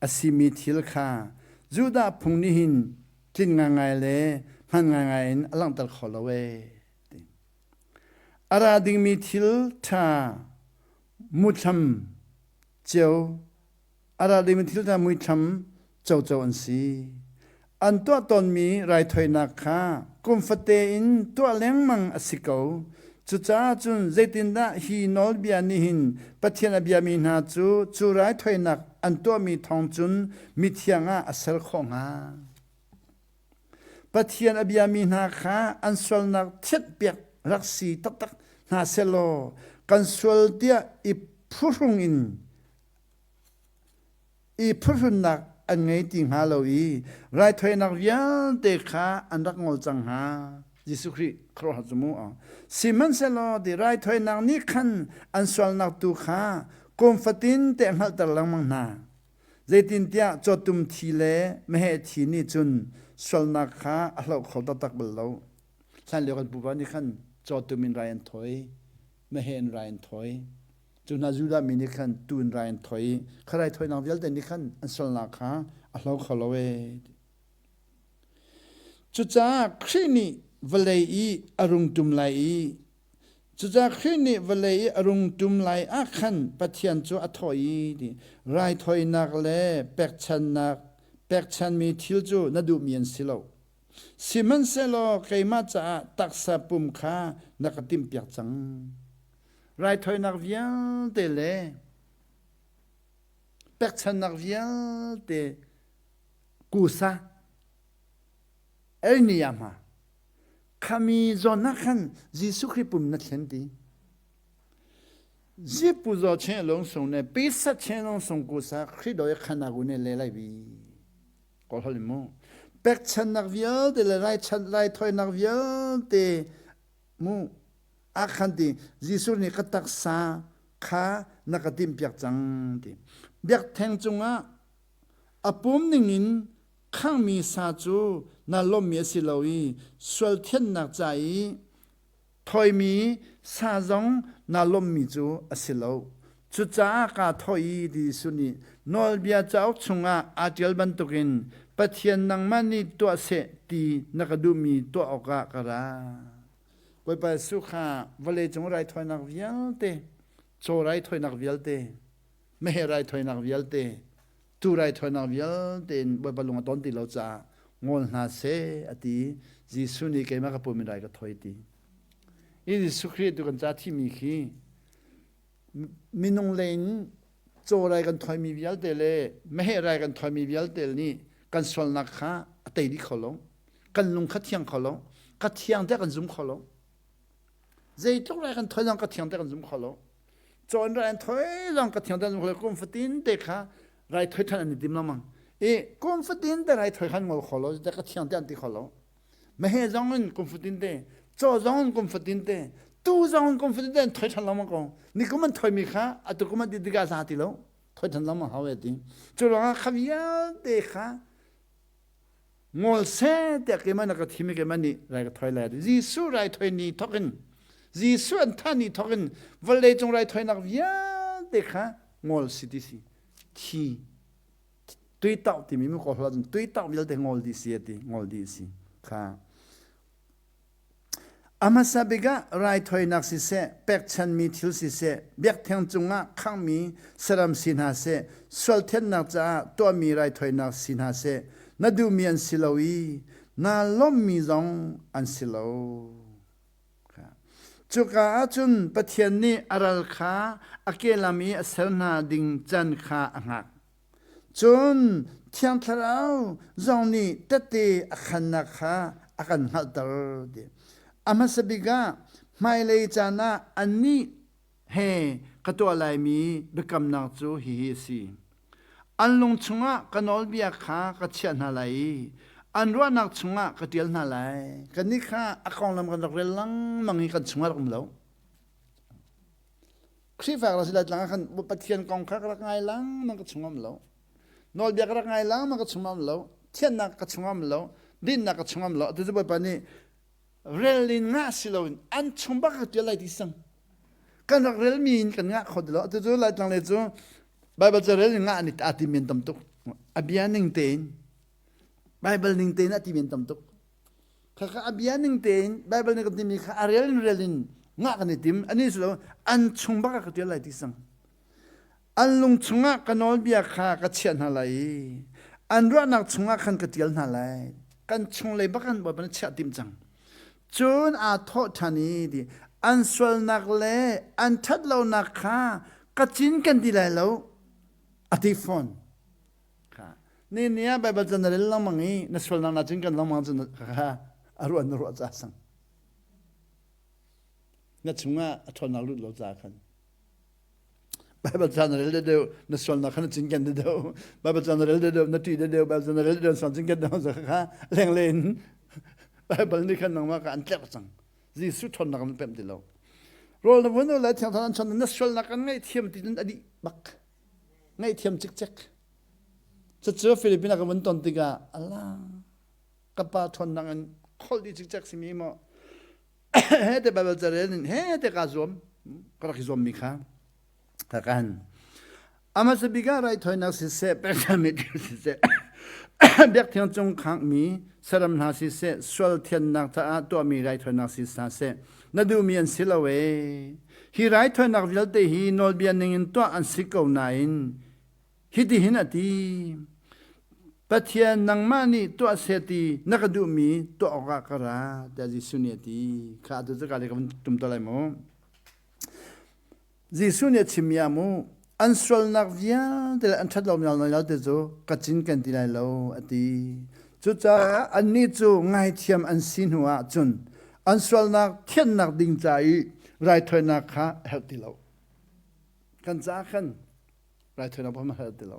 อาศิมิทิลค่ะจูดาพุงนี่หินกินง่ายเลยมันง่ายๆอลังตัดขอละเวอาราดิงมีทิลทามุทำเจ้าอาราดิงมีทิลทามุทำเจ้าอันสีอันตัวตนมีไรถอยนักค่ะกุมฟเตอินตัวเลี้ยงมังอสิกเอาจุจ้าจุนเจตินดาฮีนอลเบียนิหินปัทยาเบียมีนาจูไรถอยนักอันตัวมีทองจุนมีเทียงอาเซลของอาปัทยาเบียมีนาค่ะอันสวลนักเช็ดเปียกรักสีตักนาเซโลกันสวลเดียอีพุรุงอินอีพุรุนนักอันไงติงฮาโลอีไรถอยนักยันเตค่ะอันรักงอจังหายิสุคริครอหัจมูอ่ะสิมันเซโลดีไรถอยนักนี่ขันอันสวลนักตุค่ะกุมฟตินเตะหัลตะลังมังนาเจตินเตียจอตุมทีเลไม่ให้ทีนี่จุนสวลนักค่ะเราเขาตักเบลเราฉันเรียกกันปุ๊บนี่ขันจอตุมินไรอันถอยไม่ให้ไรอันถอยจุนาจูดามินิขันตูนไรอันถอยใครถอยนักเวลแต่นี่ขันอันสวลนักค่ะเราเขาเราเวจุจ้าครินีเวลัยอรุงตุมไลจุจากขึ้นนี่เวลาอรุณตุมไลอาขันปะเทียนจูอัทอยดีไรถอยนักเล่เป็กชันมีทิลจูนัดูมีนสิโลสิมันเซโลใครมาจะตักสะปุ่มขานักติมเปียกจังไรถอยนักเวียนเตเล่เป็กชันนักเวียนเตกูซาเอลนิยามาขามีจอนักขันยิสุคริปุ่มนักเขียนดียิปุจอเชนลงส่งเนี่ยปีศาจเชนลงส่งกุศลคริดโดยขนากุเนี่ยเลยบีก็ฮอลิโมเป็กชันนักเวียนเตเลยไรถอยนักเวียนเตมูอาขันดียิสุนี่ก็ตักษา ข้านักติมเปียกจังดิเบียกแทงจงอาปุ่มหนึ่งอินข้างมีซาจูนาลมเมียสิลาวีสวลเทียนนักใจถอยมีซาจงนาลมมีจูอสิลาวจุจ้ากาถอยดีสุนีนอลเบียเจ้าชงอาเจลบันตุกินปัทยันนังมันนี่ตัวเสตีนักดูมีตัวออกกะระไว้ไปสุขาวันเลยจงไรถอยนักวิลเตโจไรถอยนักวิลเตไม่ให้ไรถอยนักวิลเตตูไรถอยนักวิลเตไว้ไปลงตอนที่เราจะงอนาเสอติจีสุนีเกมากระปุมิไรก็ถอยตีอีดิสุครีตุกันจ้าที่มีขี้มินงเลนโจไรกันถอยมีวิลเตเลยไม่ให้ไรกันถอยมีวิลเตลนี่กันสวลนักข้าเตยดีขลงกันลงขัดเทียงขลงขัดเทียงแต่กันซุ่มขลงใจทุกไรกันถอยลงขัดเทียงแต่กันซุ่มขลงจนไรกันถอยลงขัดเทียงแต่กันซุ่มขลงกุมฟตินเด็กข้าไรถอยทันอันนี้ดิมละมั้งกุมฟตินแต่ไรถอยขันงอขลงแต่ขัดเทียงแต่อันที่ขลงไม่ให้จังเงินกุมฟตินเตโจจังเงินกุมฟตินเตตู้จังเงินกุมฟตินเตถอยทันละมั้งกงนี่ก็มันถอยมีข้าอัตุก็มันดิกาสาติแล้วถอยทันละมั้งหาเวทีจุลงขับยาเด็กข้างอลเสแต่เกมันก็ทีมเกมันนี่ไรก็ถอยแล้วจีสุไรถอยนี่ทกันจีสุอันท่านี่ทกันวันเลยจงไรถอยนักยาเด็กข้างอลสิดิสิที่ตุยเต่าที่มีมุขหลานตุยเต่ามีแต่งอลดิสิที่งอลดิสิข้าอามาซาบิกะไรถอยนักสิเสเป็กชันมีทิลสิเสเบียกแทงจงข้างมีสรามสินหาเสสวลเทนนักจ้าตัวมีไรถอยนักสินหาเสนาดูมีอันสิลาวีนาล้มมีจงอันสิลาวจุกาจุนปะเทียนนี่อารัลขาอเกลามีอเสนาดิงจันขาอักจุนเทียงทราวจงนี่ตะเตอขันนักขาอกันหัดดร์ดีอามาสบิกาไม่เลยจานะอันนี้เฮกตัวลายมีเบกำนักจูฮิฮิซีอันลงชงะกันอลเบียขากัเชียนอะไรอันรัวนักชงะกัเตียลนาไลกันนี่ข้าอากองลำกันรักเรลังมังฮีกันชงะรักมแล้วครีฝากเราสิลัดหลังกันบุปเทียนกองข้ารักไงลังมันก็ชงะมแล้วนอลเบียกรักไงลังมันก็ชงะมแล้วเทียนนักก็ชงะมแล้วดินนักก็ชงะมแล้วแต่จะบอกปานี่เรลินงาสิลวินอันชงบักกัเตียลอะไรที่สังกันรักเรลมีนกันงาขดแล้วแต่จะลัดหลังเลยจูBible จะเรียนงานนี่อาทิมีนตั้มตุกอภิญาณหนึ่งเต็น Bible หนึ่งเต็นอาทิมีนตั้มตุกข้าอภิญาณหนึ่งเต็น Bible นี่ก็ที่มีข้าเรียนงานกันนี่ทิมอันนี้สุดแล้วอันชงบักก็เดียวอะไรที่สังอันลุงชงะกันนอลเบียข้าก็เชียนอะไรอันรัวนักชงะขันก็เดียวนั่นแหละกันชงเลยบักกันแบบนั้นเชียติมจังจนอาทอทันนี้ดิอันสวลนักเล่อันทัดเรานักข้าก็จินกันดีแล้วอธิฟอนค่ะนี่เนี่ยไปบัจจันเรลลังมังงี้นัสวลนังนัจิงกันลังมังจันค่ะอรุณอรุณจ้าสังนัดชงะอัฐนักลุดเราจ้าขันไปบัจจันเรลเดียวนัสวลนักขันจิงกันเดียวไปบัจจันเรลเดียวนัดที่เดียวไปบัจจันเรลเดียวสันจิงกันเดียวสักค่ะเล่งเล่นไปบัลนี่ขันนังมากันเจ็บสังจีสุดทนนักมันเป็นที่เราโรลวันนู้นเลยที่ทางนั้นชนนัสวลนักกันไม่เทียมที่นั่นอดีบักngay thiam chik chik cha Philippines ka mun ton tiga Allah kapa thon nang khol di chik chik simi mo he te babal zaren he te kazom kara khizom mi kha ta kan ama se biga rai thoi nak si se pe me si se bek thiang chung khang mi saram na si se swal thian nak ta to mi rai thoi nak si sa se na du mi an silawe hi rai thoi nak vil te hi nol bian ning to an sikau nain hiti hinati pathian nang mani to seti nakadu mi to oka kara da ji sunyati kha du ka le kam tum to lai mo ji sunya chimya mo answal nak via de an thad lo nyal na de zo kachin kan ti lai lo ati chu cha an ni chu ngai thiam an sin huwa chun answal nak thian nak ding chai rai thoi nak kha help ti lo kan cha khanไรเธอเราพอมาเห็นเรา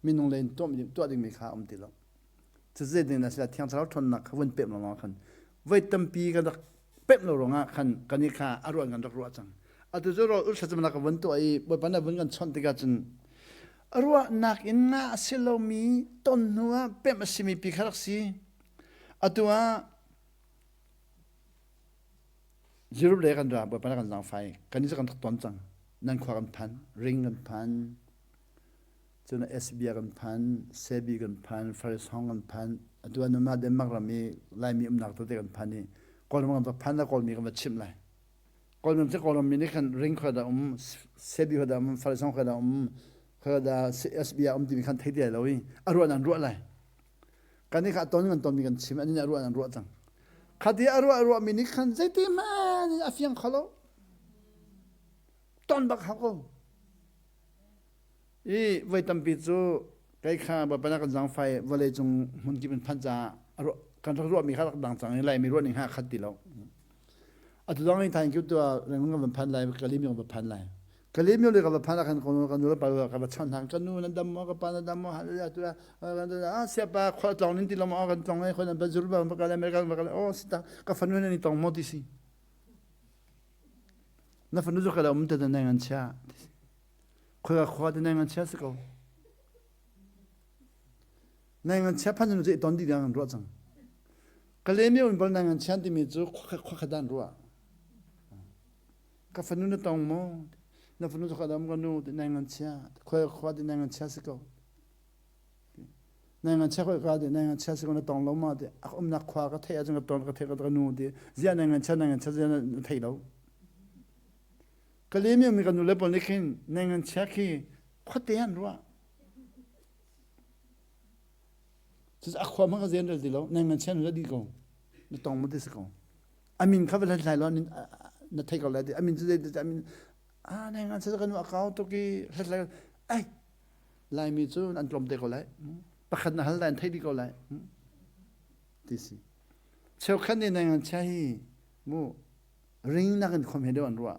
มีน้องเล่นตัวดิ่งมีขาติเราจะเจอเนี่ยสิละเที่ยงเช้าทนนักเขาวนเป๊ะเราขันไว้ตั้มปีกันเป๊ะเราลงอ่ะขันกันนี่ขาอารมณ์กันรักรัวจัง atu zo ro ursa jamana ka bantu ai boy pana bun kan chon tiga chun arwa nak in nga asilomi ton nuwa pem asimi pikharaksi atua zero le kan dra boy pana kan jang fai kan ni kan ton chang nan khwa kan phan ring kan phan chuna SBI kan phan sebi kan phan faris hong kan phan atua numa de magrami lai mi umnak to de kan phani kolom kan phan na kol mi kan chim lai kolom se kolom mi ni kan ring khwa da sebi khwa da faris hong khwa da khada SBI ti mi kan thei de loi arwa nan ro lai kan ni kha ton mi kan chim ani arwa nan ro chang khadi arwa mi ni kan zai ti ma afiang khalo ton bak ha ko i vai tam pi chu kai kha ba pana kan jang fai vale chung mun ki ben phan cha arwa kan ro mi kha dang chang lai mi ro ning ha khat ti lo atu dang ni thank you to reng ngam ben phan lai ka li mi ngam phan lai kalimi le ka phana kan kono kan lo pa ka chan thang kan nu nan dam mo ka pa na dam mo ha ya tu a sia pa kho tong nin ti lo mo kan tong ai kho na ba zur ba ka la america ba ka o sita ka fanu ni tong mo ti si na fanu zo ka la umta da na ngan cha kho ka kho da na ngan cha se ko na ngan cha pan nu je don di dang ro chang kalimi un bol na ngan cha ti mi zo kho ka dan ro ka fanu na tong mo na funu zo kadam ganu de nangan cha khoi khwa de nangan cha se ko nangan cha khoi ka de nangan cha se ko na tong lo ma de akum na khwa ka the ajang ton ka the ka nu de zia nangan cha zia na thei lo kalemi mi ka nu le pon lekin nangan cha ki khwa te an ro sis akhwa ma ka zen de lo nangan cha nu di ko na tong mo de se ko amin ka vel lai lo na thei ko la de amin de amin này ngàn sẽ cần account tôi ki hết lại ai lại mi chú anh trộm tiền có lại bắt khẩn hal lại thấy đi có lại tí gì sau khi này ngàn chạy mu ring nãy cần không hề đâu anh rồi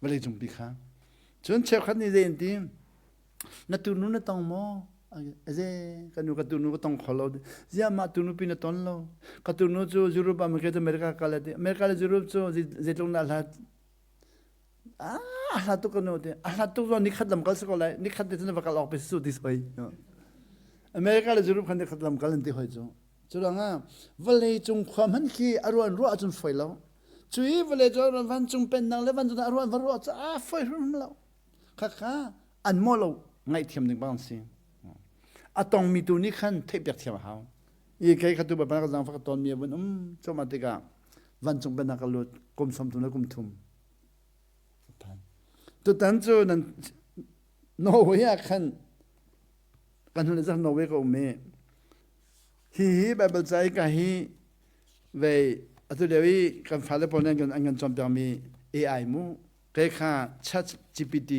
vậy chúng bị khang chốn sau khi này đến thì na tu nu na tông mo aje kanu ka tu nu ka tông kholo zia ma tu nu pin ton lo ka tu nu chu Europe America America kala de America Europe chu zetung na la là tôi còn nói là tôi rồi nick khát làm cái gì lại nick khát thì nó phải làm cái gì vậy America là Europe khát khát làm cái gì vậy cho nên à vậy chúng khoa mình khi aruan ruộng chúng phải lo chui vậy cho nên văn chúng bên năng lấy văn chúng aruan văn ruộng phải luôn lo khá ăn mua lo ngay thêm những bằng gì tông mi tu nick khăn thấy biệt thêm hao ý cái khát tu bảo cái rằng phải tông mi vẫn cho mà tiga văn chúng bên năng cái lúa cùng sống tu nó cùng thùng tôi tán cho nên Norway khăn kan hôn ra Norway ko me hi Bible sai ka hi về atu dewi kan phale ponen kan angan chom ta mi AI mu ke kha chat GPT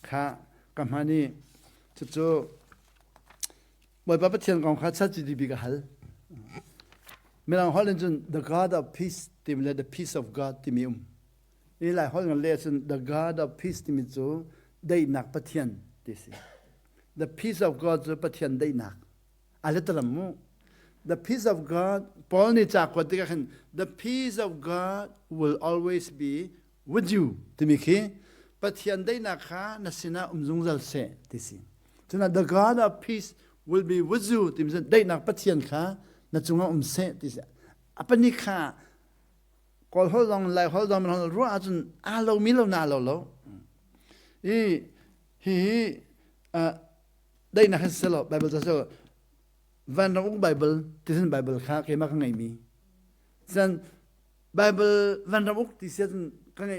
kha kamani chu chu moi ba pathian kong kha chat GPT ka hal melang holen chun the God of peace tim le the peace of God timium lại hỏi người lesson the God of peace thì mình chỗ đây nạc bất thiện thế gì the peace of God chỗ bất thiện đây nạc ai lẽ làm mu the peace of God Paul này chắc quan trọng the peace of God will always be with you thì mình khi bất thiện đây nạc khá na sina dung zal se thế gì cho nên the God of peace will be with you thì mình đây nạc bất thiện khá na chung se thế gì apa ni khá còn hồi lòng lại hồi lòng mìnhรู้อาจจะเรามีเราหน้าเราได้นะคือสโลไบเบิลจะสโลวันเราไบเบิลที่เป็นไบเบิลข้าเกี่ยมาข้างในมีฉันไบเบิลวันเราที่เสียข้างใน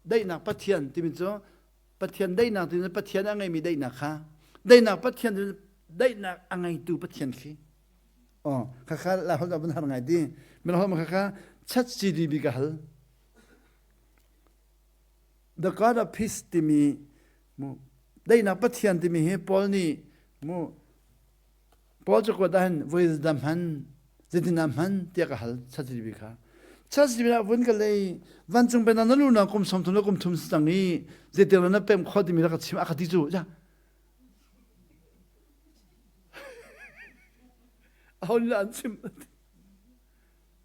ได้นะปัจเจียนที่เป็นจ้ปัจเจียนได้นะที่เป็นปัจเจียนอะไรมีได้นะข้าได้นะปัจเจียนได้นะอะไรตัวปัจเจียนขี้ข้าเราhồiเราเป็นทางไงดีมันเรามาข้าชัดจีดีบิกาล The God of peace ที่มีมูได้นับปฏิญาณที่มีให้พอลนี่มูพอลจะกวาดหัน wisdom หันเจตินามหันเตียกาลชัดจีดีบิกาชัดจีดีบิกาวันกันเลยวันจงเป็นนั้นลูกนักกุมสมทุนกุมทุมสังนี้เจติเรานับเป็นข้อที่มีรักชิมอาคติจูจ้ะเอาหลานชิม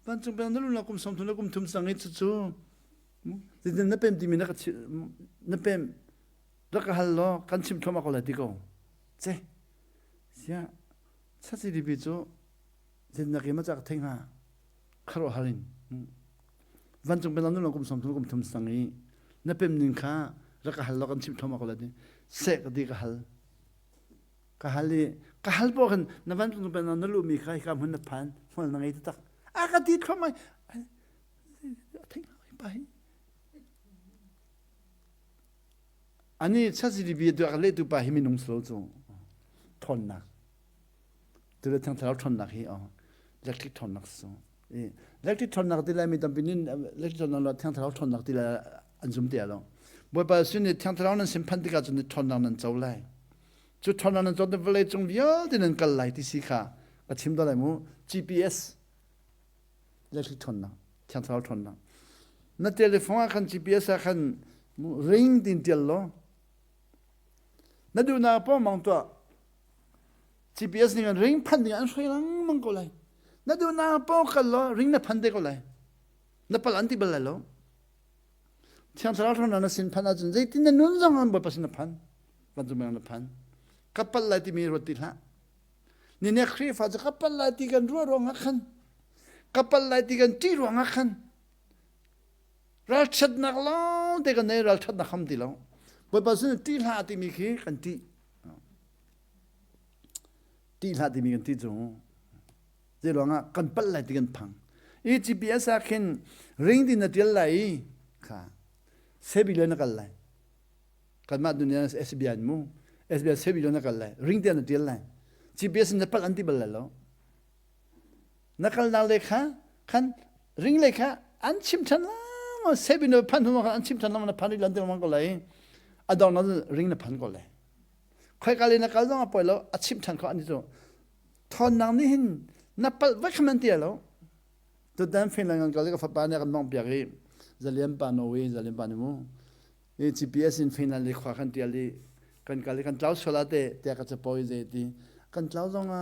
วันจงเป็นนั้นลูกนักกุมสมทุนกุมทุมสังนี้จู่ Jadi napem di mina kat napem rakahalo kan chim thoma ko la diko che sia chachi di bi zo jen na kema chak thenga kharo halin van chung ben anu kum som kum thum sangi napem nin kha rakahalo kan chim thoma ko la di se ka di ka hal bo kan na van chung ben anu lu mi khai kam hun na phan hol na ngai tak a ka di thoma thenga bai 아니 차지리 비에도 알레도 바 힘이 농스러죠 톤나 들었던 tar 톤나 해요 electric 톤나서 예 electric 톤나 들라미 담비는 electric 톤나 탕 톤나 들라 안좀돼요 뭐봐 순이 탕타라는 심판디가 좀 톤나는 저래 저 톤나는 저도 원래 좀 위어되는 걸라이 디시카 아침도래 뭐 GPS electric 톤나 탕타 톤나 나 텔레폰 한 GPS 한 ring din tello nadu na po mang to GPS ni ring phan ding an soi lang mang ko lai nadu na po kallo ring na phan de ko lai na pal anti bal lo chang sara thon na sin phan a jun jai tin nun jang an bo pasin na phan ban ju mang na phan kapal lai ti mi ro ti la ni ne khri fa ja kapal lai ti gan ro nga khan kapal lai ti gan ti ro nga khan ralchad na lo de gan ne ralchad na kham di lo bo ba sin ti la ti mi khi kan ti la ti mi kan ti zo je lo nga kan pal lai ti gan phang e GPS a khen ring din na tel lai kha sebilon na kal lai kan ma dunia SBI mu SBI sebilon na kal lai ring din na tel lai GPS na pal anti bal lo nakal na le kha kan ring le kha an chim chan la 세비노 판도가 안침탄 남나 판이 란데 망고 라이 아다나 링나 판고 라이 khoikalina kalong apoilo achimthan kho ani jo thon nang ni hin napal vakmantialo to dan finlangan kalega fapane kan mong biari zaliam pa no we zaliam pa mo e GPS in finland le khwa kan tiali kan kali kan tlaus solate te ka chapoi je ti kan tlausonga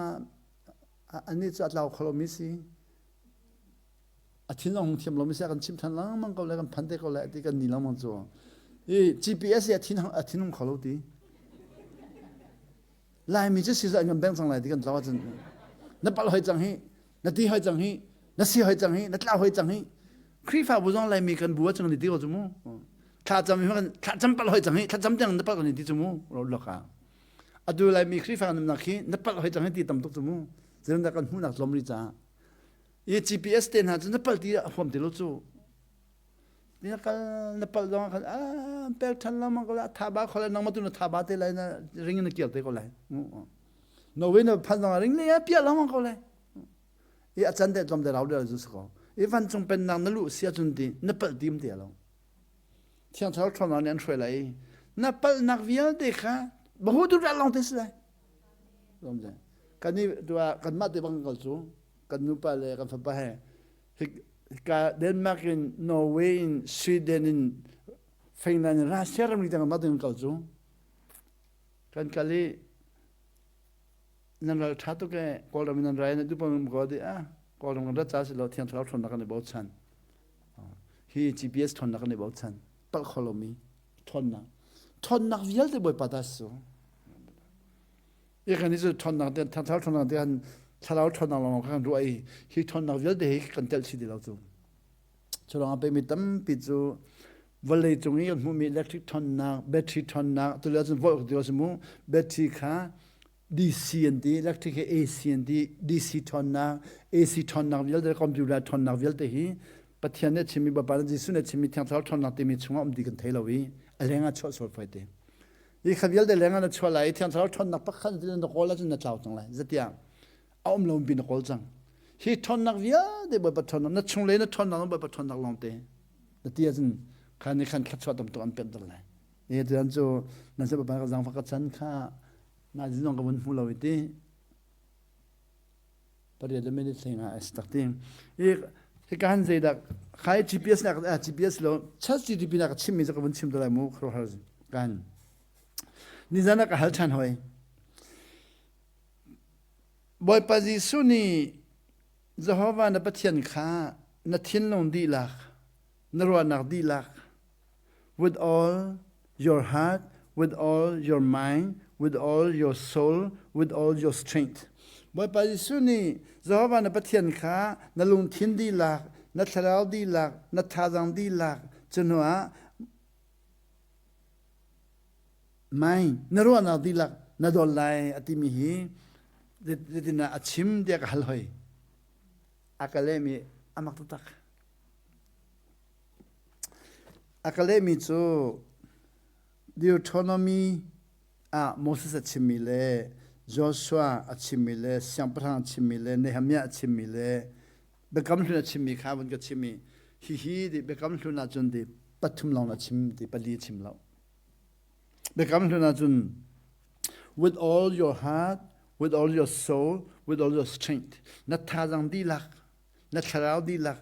ani cha tlau kholomisi 아틴long 팀 로미사 간 침탄랑 망고 레간 반대 거 레디가 니라만 이 GPS 야 아틴ong 컬로디 라이미지 시자 안 뱅상 라디가 나와진 나팔 회장히 나디 회장히 나시 회장히 나틀 회장히 크리파 부정 라이미 간 부어 정리 되어 좀 타점이 한 타점팔 회장히 타점장 나팔 건 디좀 올라가 아두 라이미 크리파 남나키 나팔 회장히 디담도 좀 저런 약간 훈악 좀리자 이 GPS 때 나중에 빨리 홈들로죠. 내가 nepal dong 아 벨탄라만 걸라 타바 걸라 너무도 타바테 라이나 링은 끼었대 걸라. 너왜는 판단 링이야 피알라만 걸라. 이 아찬데 좀 데라우려 주스고. 이반 좀 벤낭 나루 시아준디 nepal 팀데로. 像朝传2年出来，nepal nak vial dekha बहुत दूर लांग तेस है समझे कनी दुआ कनमा दे बंग कलसु कनु पाले का फपा है का डेनमार्क इन नॉर्वे इन स्वीडन इन फिनलैंड रशिया रम लिता मा दन कलसु कन कली नन थातो के कोलम नन राय न दुपम गदे आ कोलम ग चास लो थियान थलाउ थन नकने बहुत छन हि जीपीएस थन नकने बहुत छन पल खलोमी थन nak vial de boy patasso ये कहने से थन nak de थल थन nak de han थलाउ थन nak kan ruai hi थन nak vial de hi kan tel si de lo chu chorang pe mi tam pi chu vale chungi mu mi electric thon na battery thon na to la chen volt de mu battery kha DC and D electric AC and D DC thon na AC thon na vial de computer thon na vial de hi pathian ne chimi ba ban ji su ne chimi thang thal thon na te mi chunga di kan thailawi alenga chho sol faite I khavial de lenga na chho lai thang thal thon na pakhan de na qola chen na tlaw tang lai zatia aum lom bin qol chang hi thon na via de ba thon na chung le na thon na ba thon na long te na tia chen khan ni khan khatwa tam to an pet dal lai ye dan cho na se ba ba jang fa ka chan kha na ji nong ka bun hu lo ite pare de me ni thinga starting kan sei da khai GPS na GPS lo chas GDP na chim mi zakon chim dala mu khro har kan ni jana ka halchan hoy boy pazi suni Jehova na pathian kha na thin long di la narwa nakdilak with all your heart, with all your mind, with all your soul, with all your strength. Boy pa Yesu ni Jehovah na pathian kha na lung thin di lak na tharau di lak na thazang di lak chunwa mai narwa nakdilak na dolai atimi hi dina achim dia ka halhoi akalemi amak tutak akalemi chu Deuteronomy Moses achimile Joshua achimile Siamprang achimile Nehemiah achimile bekam hluna chimi khabun ka chimi hi di bekam hluna chun di pathum launa chim di pali chimlau bekam hluna chun with all your heart, with all your soul, with all your strength. Na thazang di lak, na tharau di lak,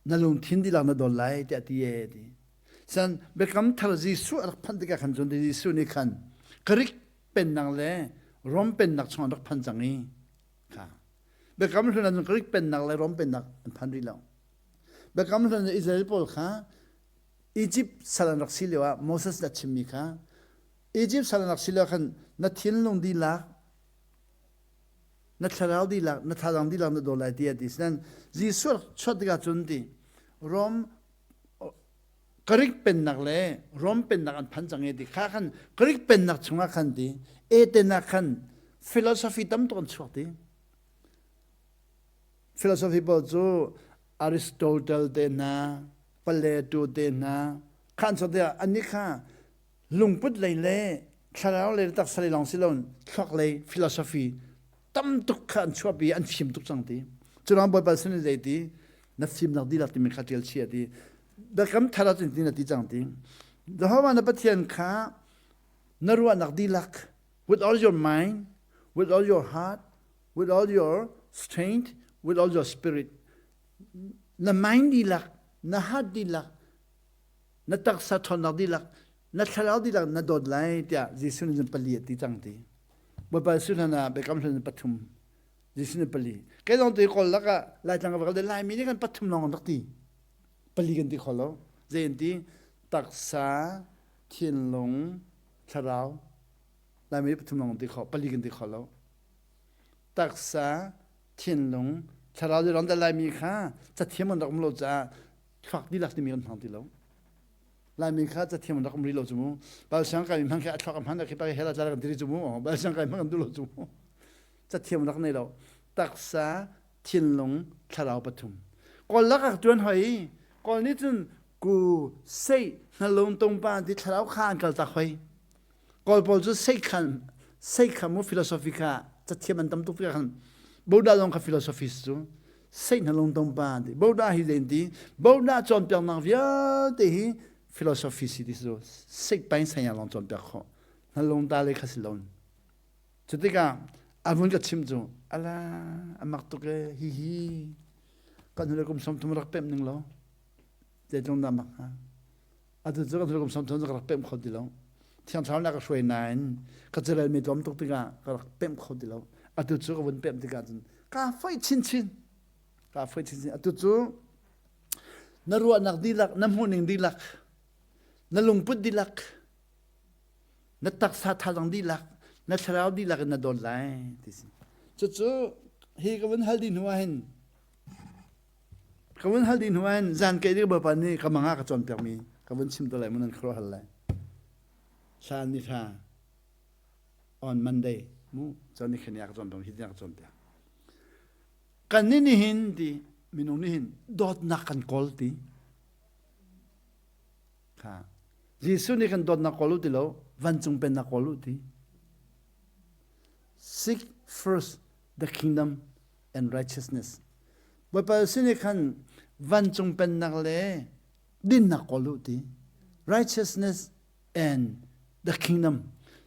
na lung thin di lak na dolai ti atiye di. San bekam thar Jisu arak phandika khan jon di Jisu ni khan. Karik pen nang le, rom pen nak chong arak phanjangi. Ka. Bekam hluna jon karik pen nak le rom pen nak phandri law. Bekam hluna Israel pol kha Egypt salan rak silewa Moses na chimmi kha Egypt salanak sila kan na thinlong di lak na tharau di lak na thadang di lak na dolai dia di san Jisu chodga chundi rom karik pen nak le rom pen nak an phanjange di kha khan karik pen nak chunga khan di ete na khan philosophy tam ton choti philosophy bo chu Aristotle de na Plato de na khan chodya anikha lungput le tharau le tak sali long silon thok le philosophy tam tuk khan chwabi an phim tuk changti churam boy balsin le di na phim nak di lak ti mi khatel chia di da kam thara chin ti na ti changti Jehovah na pathian kha narwa nak di lak with all your mind, with all your heart, with all your strength, with all your spirit. Na mind di lak, na heart di lak, na tak sa thon nak di lak na tharau di lak na dod lai tia Jisu ni pali ti changti bo pa su na bekam thon pathum Jisu ni pali ke dong ti kol laka lai chang ba lai mi ni kan pathum long dak ti pali kan ti kholo zen ti taksa thinlong tharau lai mi pathum long ti kho pali kan ti kholo taksa thinlong tharau di rong da lai mi kha cha thiam dak mlo cha thak di lak ti mi kan thang ti lo lai mi kha cha thiam dak mri lo chumu bal sang kai mang kha thak am han ki pa hela cha kan ti chumu bal sang kai mang du lo chumu cha thiam dak nei lo taksa thinlong tharau pathum kol lak ak tuan hoi kol ni chun ku sei na lom tong pa ti tharau khan kal ta khoi kol pol chu sei khan mu philosophy kha cha thiam an tam tu khan Buddha long kha philosophy chu sei na lom tong pa ti Buddha hi den ti Buddha chon pyang nang via te hi philosophy si dis so sei pain sai ya long chon pyak kho na long ta le khas lon chutika avun ka chim chu ala amak to ke hi kan le kum som tum rak pem ning lo te jong da mak ha adu zo ka kum som tum rak pem khod di lo thiam thau na ka shwai nan ka chel mi tom tok tika ka pem khod di lo adu zo ka won pem tika chun ka phai chin adu zo na ruwa nak dilak nam huning dilak na lungput dilak na taksa thalang dilak na tharau dilak na don lai tisi chu hi ka wan haldi nuahin zan ke ri ba pa ni ka manga ka chon pyak mi ka wan sim to lai mun khro hal lai san ni tha on Monday mu chon ni khania ka chon pyak hi ka chon pyak kan ni hin di minung ni hin dot na kan kol ti ka Jisu ni kan dot na kolu ti lo van chung pen na kolu ti seek first the kingdom and righteousness bo pa sin kan van chung pen na le din na kolu ti righteousness and the kingdom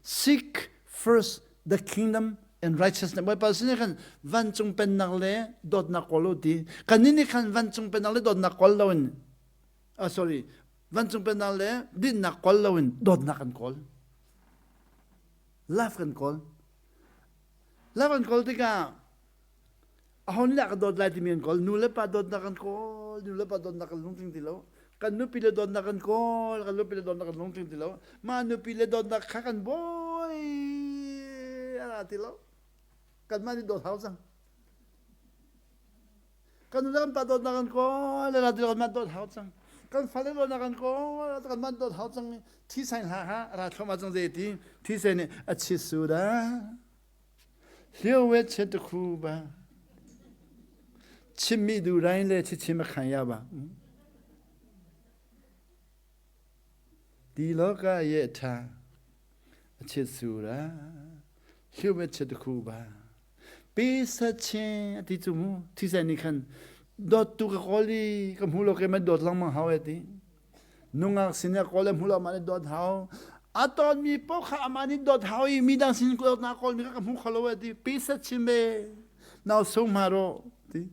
seek first the kingdom and righteousness bo pa sin kan van chung pen na le dot na kolu ti kanini kan van chung pen na le dot na kol lawin sorry van chung pen na le din na kol lawin dot na kan kol love kan kol tika ahon la ka dot lai ti mian kol nu le pa dot na kan kol nu le pa dot na kan lung ting ti lo kan nu pile dot na kan kol kan nu pile dot na kan lung ting ti lo ma nu pile dot na ka kan boy ala ti lo kan ma ni dot hau sang kan nu le pa dot na kan kol ala ti lo ma dot hau sang kan fa le dot na kan kol kan ma dot hau sang thi sai ha ha ra thoma jang je ti thi sai ne a chi su da liu we che de khu ba亲密度来了，去亲密看呀吧。第六个也他，吃素啦，后面吃的苦吧。比啥钱？第怎么？第三你看，多多个高里，咁好咯，咁咪多啷么好一啲？农业现在高里好咯，咪多好。啊，當咪不下咪你多好，咪當先個那高咪咁好咯一啲，比啥錢咩？嗱，送嘛咯啲。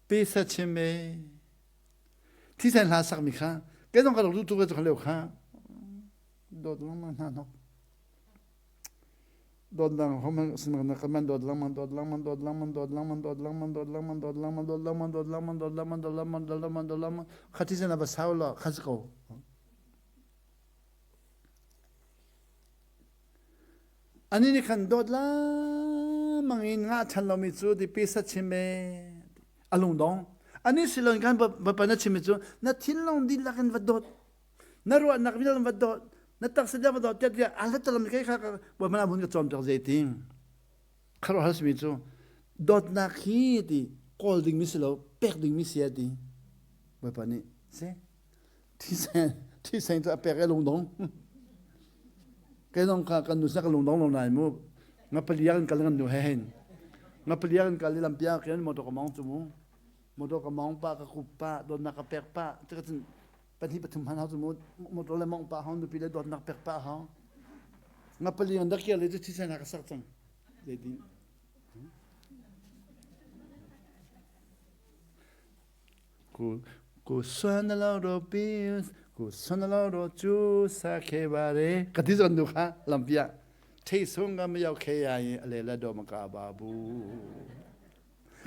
比啥钱咩？提前拉萨米卡，这种个路途个就很流卡，多啷么那喏，多啷后面什么那个蛮多啷么多啷么多啷么多啷么多啷么多啷么多啷么多啷么多啷么多啷么多啷么多啷么多啷么，他提前那不少了，开始搞。อันนี้นี่ขันโดดละมังอินงาฉันเรามีจูดิปีสัชชิเมอารมณ์ดองอันนี้สิลองกันแบบนั้นชิมิจูนัดทิ้งลงดินละกันวัดโดดนัดรู้นักวิจารณ์วัดโดดนัดตักสิเดียววัดโดดเจ้าอะไรตัวเราไม่เคยข้าก็ว่ามันอาบุญกับจอมจากใจทิ้งข้ารู้ฮัสมิจูโดดนักฮีดิกอลดิ้งมิสโลเปิกดิ้งมิสเซียดิแบบนี้เซ่ที่เซนตัวเปิกไอ้ลงดองKaya kan nusa kalung dong nai mo nga paliyan kalangan no hen nga paliyan kalilang pia kaya mo to kamang tumo mo to kamang pa ka kupa don nakapek pa tikat pati patumhan ha tumo mo to lemong pa ha no pila don nakapek pa ha nga paliyan dakia le ti sa nakasaktan dedi ko sana la ro bisกูสนเราดูจูสักแค่บาร์กติจันดูค่ะลำพิยาที่ส่งกันไม่ยาวแค่ยังอะไรละดอมกาบาบู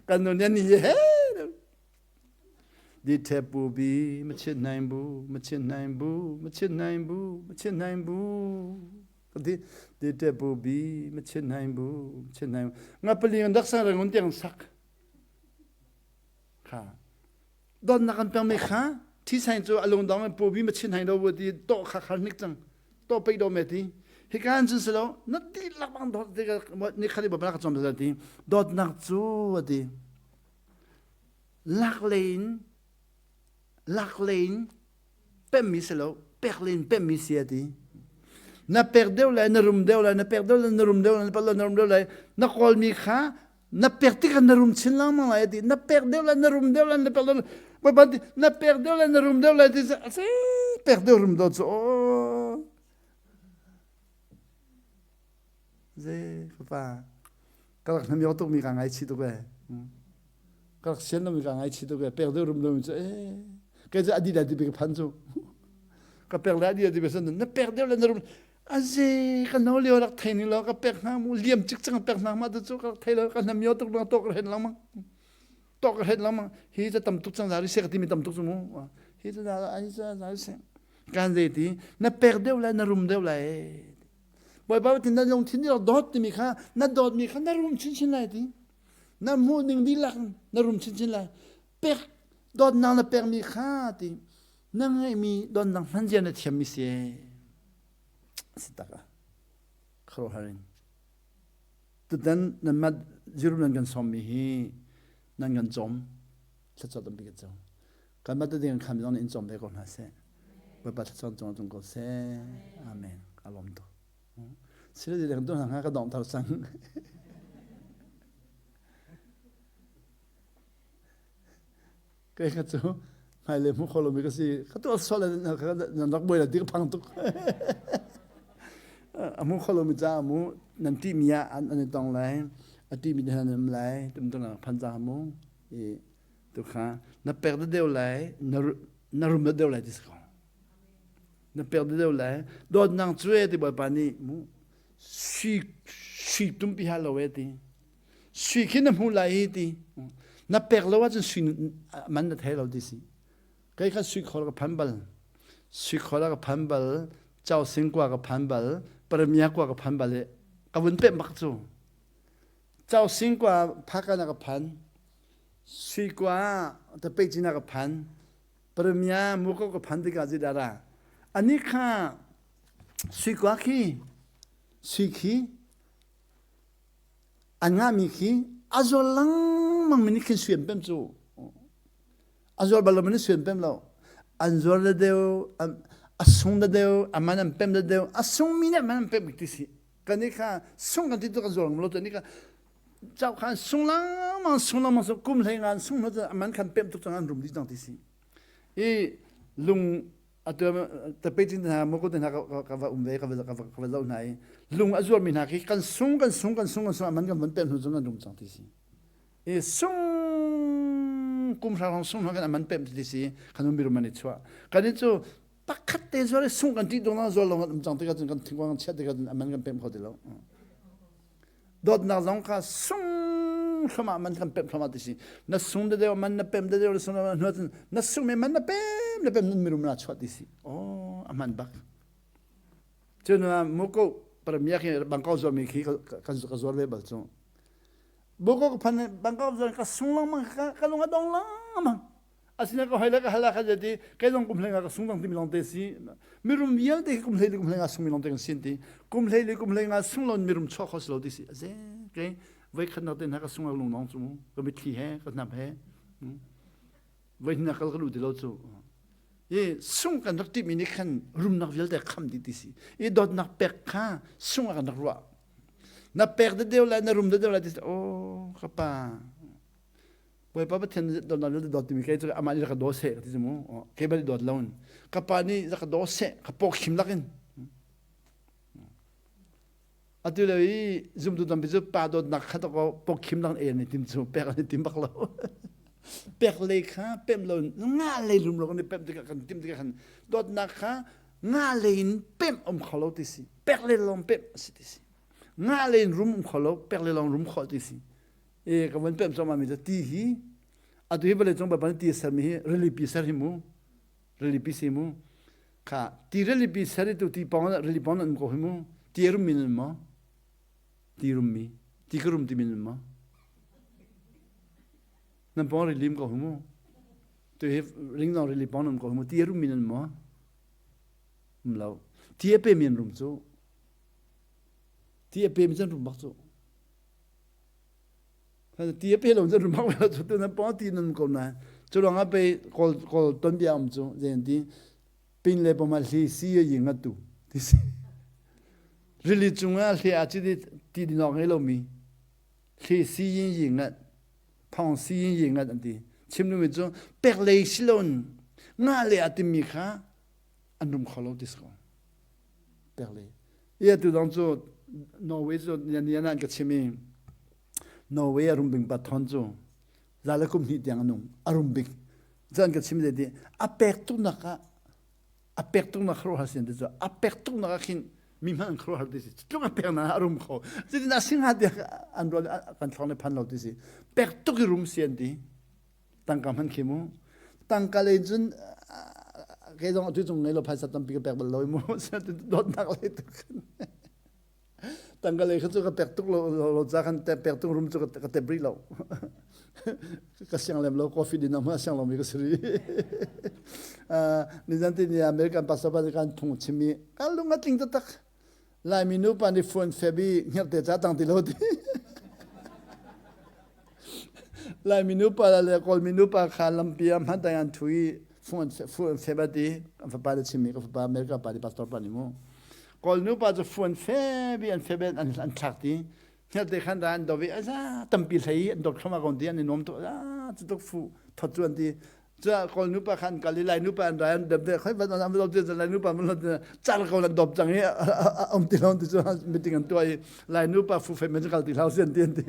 กันนู่นนี่เฮ้ดิเทปูบีไม่เช่นนายบูไม่เช่นนายบูไม่เช่นนายบูไม่เช่นนายบูกันดิเทปูบีไม่เช่นนายบูไม่เช่นนายงั้นไปเรียนดักษาเรื่องนี้สักค่ะโดนนักการเมืองไหมคะที่ใส่ตัวอารมณ์ดองมันปูบีมาชินให้เราวันที่โตขาขานิกจังโตไปโดนเมตีเหตุการณ์จริงสิแล้วนัดที่ลักบังโดดที่ก็นี่ขลีบบังลักจอมตัวที่โดดนักจูวันที่ลักเลนเป็นมิสแล้วเปิกเลนเป็นมิสเสียที่นับเปิกเดียวเลยนับรุมเดียวเลยนับเปิกเดียวเลยนับรุมเดียวเลยนับเปิกเดียวนับรุมเดียวเลยนับคอลมีข้านับเปิกที่กันนับรุมชินล่างมาเลยที่นับเปิกเดียวเลยนับรุมเดียวเลยนับเปิกเดียวBabandi na perdeu lá na room deu lá diz assim perdeu o room do oh Zé papa kalau na meu to mi kangai chi to ke kalau sen no mi kangai chi to ke perdeu o room do que já adida de panzo que perdeu adida de pensando na perdeu lá na room Azé kan no leo rak thaini lo ka pek na mu liam chik chang pek na ma to chu ka thailo ka na meu to na to ka hen lama to ka hen lama hiจะตำตุกจังสาริเสกที่มีตำตุกสมุhiจะได้อันนี้จะสาริเสกการเดที่น่าเปิดเดียวเลยน่ารุมเดียวเลยบ่อยบ่อยที่น่าลงที่นี่เราโดดที่มีค่าน่าโดดมีค่าน่ารุมชิ้นเลยที่น่ามูนิ่งดีหลักน่ารุมชิ้นเลยเปิดโดดน่าละเปิดมีค่าที่นั่งให้มีโดดนั่งพันเจนเทียมมีเสียสิตากะครอฮารินตุดันนั่นมาจิรุนันกันสอมมีนั่นกันจอมถ้าจอดต้องไปกันจอมการมาตัวเดียงคำต้องอินจอมไปก่อนนะเซ่เมื่อปัจจุบันจงก็เซ่อาเมนอารมณ์ตัวสิ่งที่เรื่องตัวหางก็ดองเท่าสังก็ยังจู่ไม่เลยมุขเราไม่ก็สิเขาตัวสอนเลยนะนักบวยละที่พังตุกมุขเราไม่จ้ามุนันที่มีอันนี้ต้องไรอันที่มีทางนั้นไรตุ้มตัวนั้นพันจามุตัวข้านับเปิดเดียวไรนัรุมเดียวไรที่สกนับเปิดเดียวไรโดนนางช่วยที่บ่ปานี่มุชี suy tum pi halo eti suy khi nam hulai eti na perlo wa chen suy man na thelo disi kai kha suy khol ka phanbal chao sing kwa ka phanbal paramia kwa ka phanbal ka bun pe mak chu chao sing kwa phaka na ka phan suy kwa ta pe jina ka phan paramia mu ko ka phan di ka ji dara ani kha suy kwa khi suy khi anga mi khi azol lang mang mini khin suy pem chu azol bal mini suy pem lo anzor de deu asung de deu amanam pem de deu asung mine manam pem tisi kanika sung kan titu azol lo tanika chao khan sung lang mang so kum lengan sung no aman kan pem tu changan rum di tang tisi e lung ato ta pejin na mo ko na ka va umve ka va lo nai lung azol min ha ki kan sung aman kan pem tu changan rum tang tisi e sung kum sa sung kan aman pem tisi kanum biru mani chwa kan chu pakhat te zore sung kan ti dona zol long chang te ka kan thingwang chat te ka aman kan pem khodilo dot na long ka sung khama man kan pem khama tisi na sung de man na pem de sung na sung me man na pem miru na chwa tisi oh aman bak chuna moko para mia ki bangkau zor mi ki ka zor ve bal chu boko phan bangkau zor ka sung lang ma ka long dong lang ma asina ko hala ka jadi kai long kum lenga ka sung dang timilong tesi mirum yel de kum lenga sung milong teng sinti kum lenga sung lon mirum cho khos lo disi ze ke vai khana den ha ka sung long nong chu ko mit khi he ka na he vai na kal lu de lo chu ye sung kan dak ti mini khan rum nak yel de kham di disi e dot nak pek kha sung kan dak ro na pek de la na rum de la disi oh kapa 왜 바바텐 돈나르도 도트미 케이트 아마니 가 도세 그지모 개발이 도라운 카파니 자 도세 카폭 힘라긴 아들이 좀도 담비즈 빠도 낙하다고 폭 힘랑 에네 팀주 빼가니 팀박로 빼레카 뺨로 나레 룸로 근데 뺨드가 간 팀드가 한 도낙하 나레인 뺨 컬로티시 빼레롱 뺨 시티시 나레인 룸 컬로 빼레롱 룸 컬티시 e kawan pem sama mi ti hi atu hi bale chong ba ban ti sami relipi sarimu relipi simu ka ti relipi sari tu ti pong relipi pong ko himu ti rum min ma ti rum mi ti krum ti min ma nan pong relim ko himu tu he ring na relipi pong ko himu ti rum min ma mlo ti pe min rum chu ti pe min rum ba chu tiap helom jan rumah wala tu na pati nan ko na chulong ape kol ton dia amchu jendi pin le poma li si yin atu tisi rili chunga li achi ti di no ngelo mi li si yin at pong si yin at anti chimnu mi chu per le silon nga le atimi kha andum kholo disko per le ya tu dong chu no we zo yan ka chimi Norway arumbing batonzo zalakum ni tiang nung arumbing zan ka chimde di apektu naka khro hasin de zo apektu naka khin mimhan khro har disi tlung apekna arum kho zidi na singa de andro kan thone phan lo disi pektu ki rum sian di tangkam han khimu tangkale jun ke dong tu jung ngelo phasa tam pi pek bal lo mo sa dot nak le tu tanggal itu juga pertuk lo jangan pertuk rum juga tebri lo kasih lem lo kopi di nama siang lo mikir seri ni nanti ni Amerika pasal kan tung cimi kalau nggak tinggal tak lai minu pani phone febi ngerti jatang di lodi lai minu pa le kol minu pa kalam piam hantayan thui phone febi di apa pada cimi apa Amerika pada pastor pani mo kol nu pa zo phone febi an thakti nya de khan dan do vi asa tampi sei dok khama kon ti an nom to to fu thotu an ti cha kol nu pa khan kali lai nu pa an ran de de khoi ba nam do de lai nu pa mon de chal ko lan dop chang om ti lon ti so meeting an toi lai nu pa fu fe me kal ti lau sen ti ti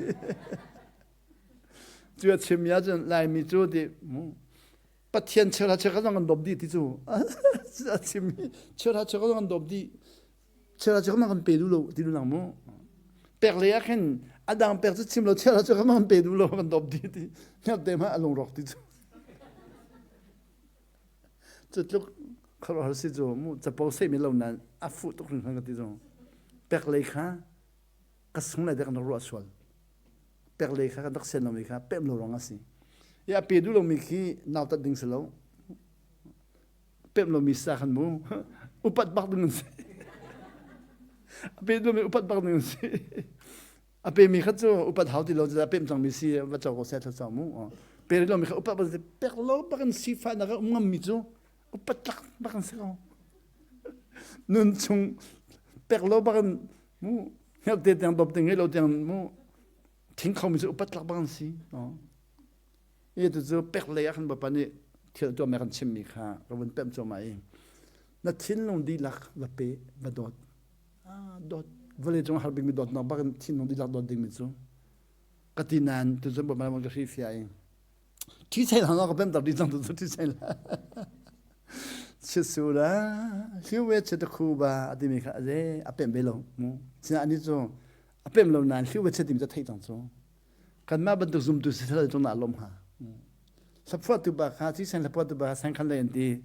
chu chim ya chen lai mi chu di pa thian chera chera dang dop di ti chu chim chera chera dang dop di 제가 저것만 건 배두로 뒤로 나무 pek le akin adang pek chu chim lo chela chu kamang pe du lo kan dop di ti nyap te ma along rok ti chu luk kharo har si jo mu chapo se mi lo nan a fu to khun kan ti jo pek le kha ka sung la de kan ro aswal pek le kha ka dak sen no mi kha pem lo rong asi ya pe du lo mi khi naw ta ding se lo pem lo mi sa kan mu upat bak ding se pe du mi upat bak ding se ape mi kha chu upat hau ti lo ja pem chang mi si wa chaw ko se tha chaw mu pe lo mi kha upat ba pek lo ba kan si fa na ka ngam mi chu upat lak ba kan se ko nun chung pek lo ba kan mu help te tang dop ting lo tang mu thing khom mi chu upat lak ba kan si ye tu chu pek le ya kan ba pa ni thil to me kan chim mi kha ka bun pem cho mai na thin long di lak la pe ba dot dot vale jong har big mi dot na ba kan thin long di lak dot ding mi chu ka ti nan tu chu ba ma ka ri fi ai ti sai la na ka pem da di jang tu ti sai la sura hiwe che de kuba adimi kha je apem belo mu sina ani zo apem lo nan hiwe che dim za thai tang zo kan ma ban tu zum tu se la na lom ha sapwa tu ba kha chi san la pa tu ba san khan le ndi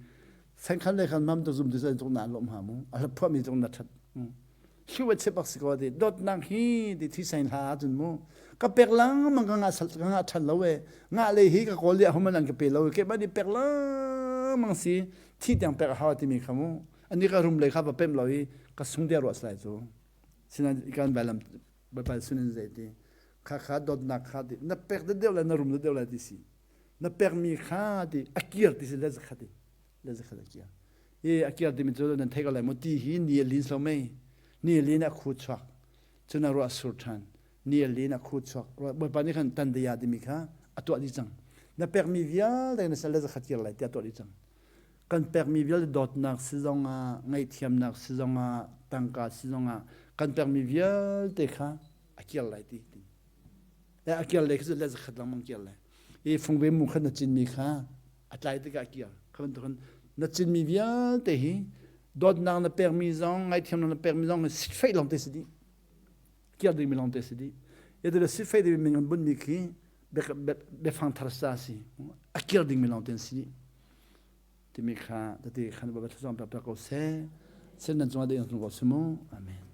san khan le khan mam tu zum tu se na lom ha mu ala pwa mi jong na that hiwe che bak se ko de dot nang hi di thi san la jun mu ka pek lang mang nga sal nga thal lo we nga le hi ka ko le hom nan ke pe lo ke ba di pek lang mang si thi tiang pek ha ti mi khamu ani ka rum le kha ba pem loi ka sung dia ro slai zo sina ikan balam ba pa sunin zeti kha dot na kha di na pek de la na rum de la di si na permi kha di akir ti se lez khadi kia e akir di mi zo na thega la mo ti hi ni lin so me ni lin a khu chwa chuna ro asur than ni lin a khu chwa ba pa ni khan tan de ya di mi kha atwa di chang na permi via de na se lez khatir la ti atwa di chang kan permi vial dot nak sizonga ngai thiam nak sizonga tangka sizonga kan permi vial te kha akial lai ti ya akial le khze lez khat lam kial le e fungbe mu khan na chin mi kha atlai te ka akial khan to na chin mi vial te hi dot nak na permi zong ngai thiam na permi zong sit fai lam te sidi kial de mi lam te sidi ya de sit fai de mi ngan bun mi ki be fang tharsasi akial de mi lam te sidi Timika, tadi kan babat sesama papa kau se, sen dan cuma ada yang tunggu semua, amin.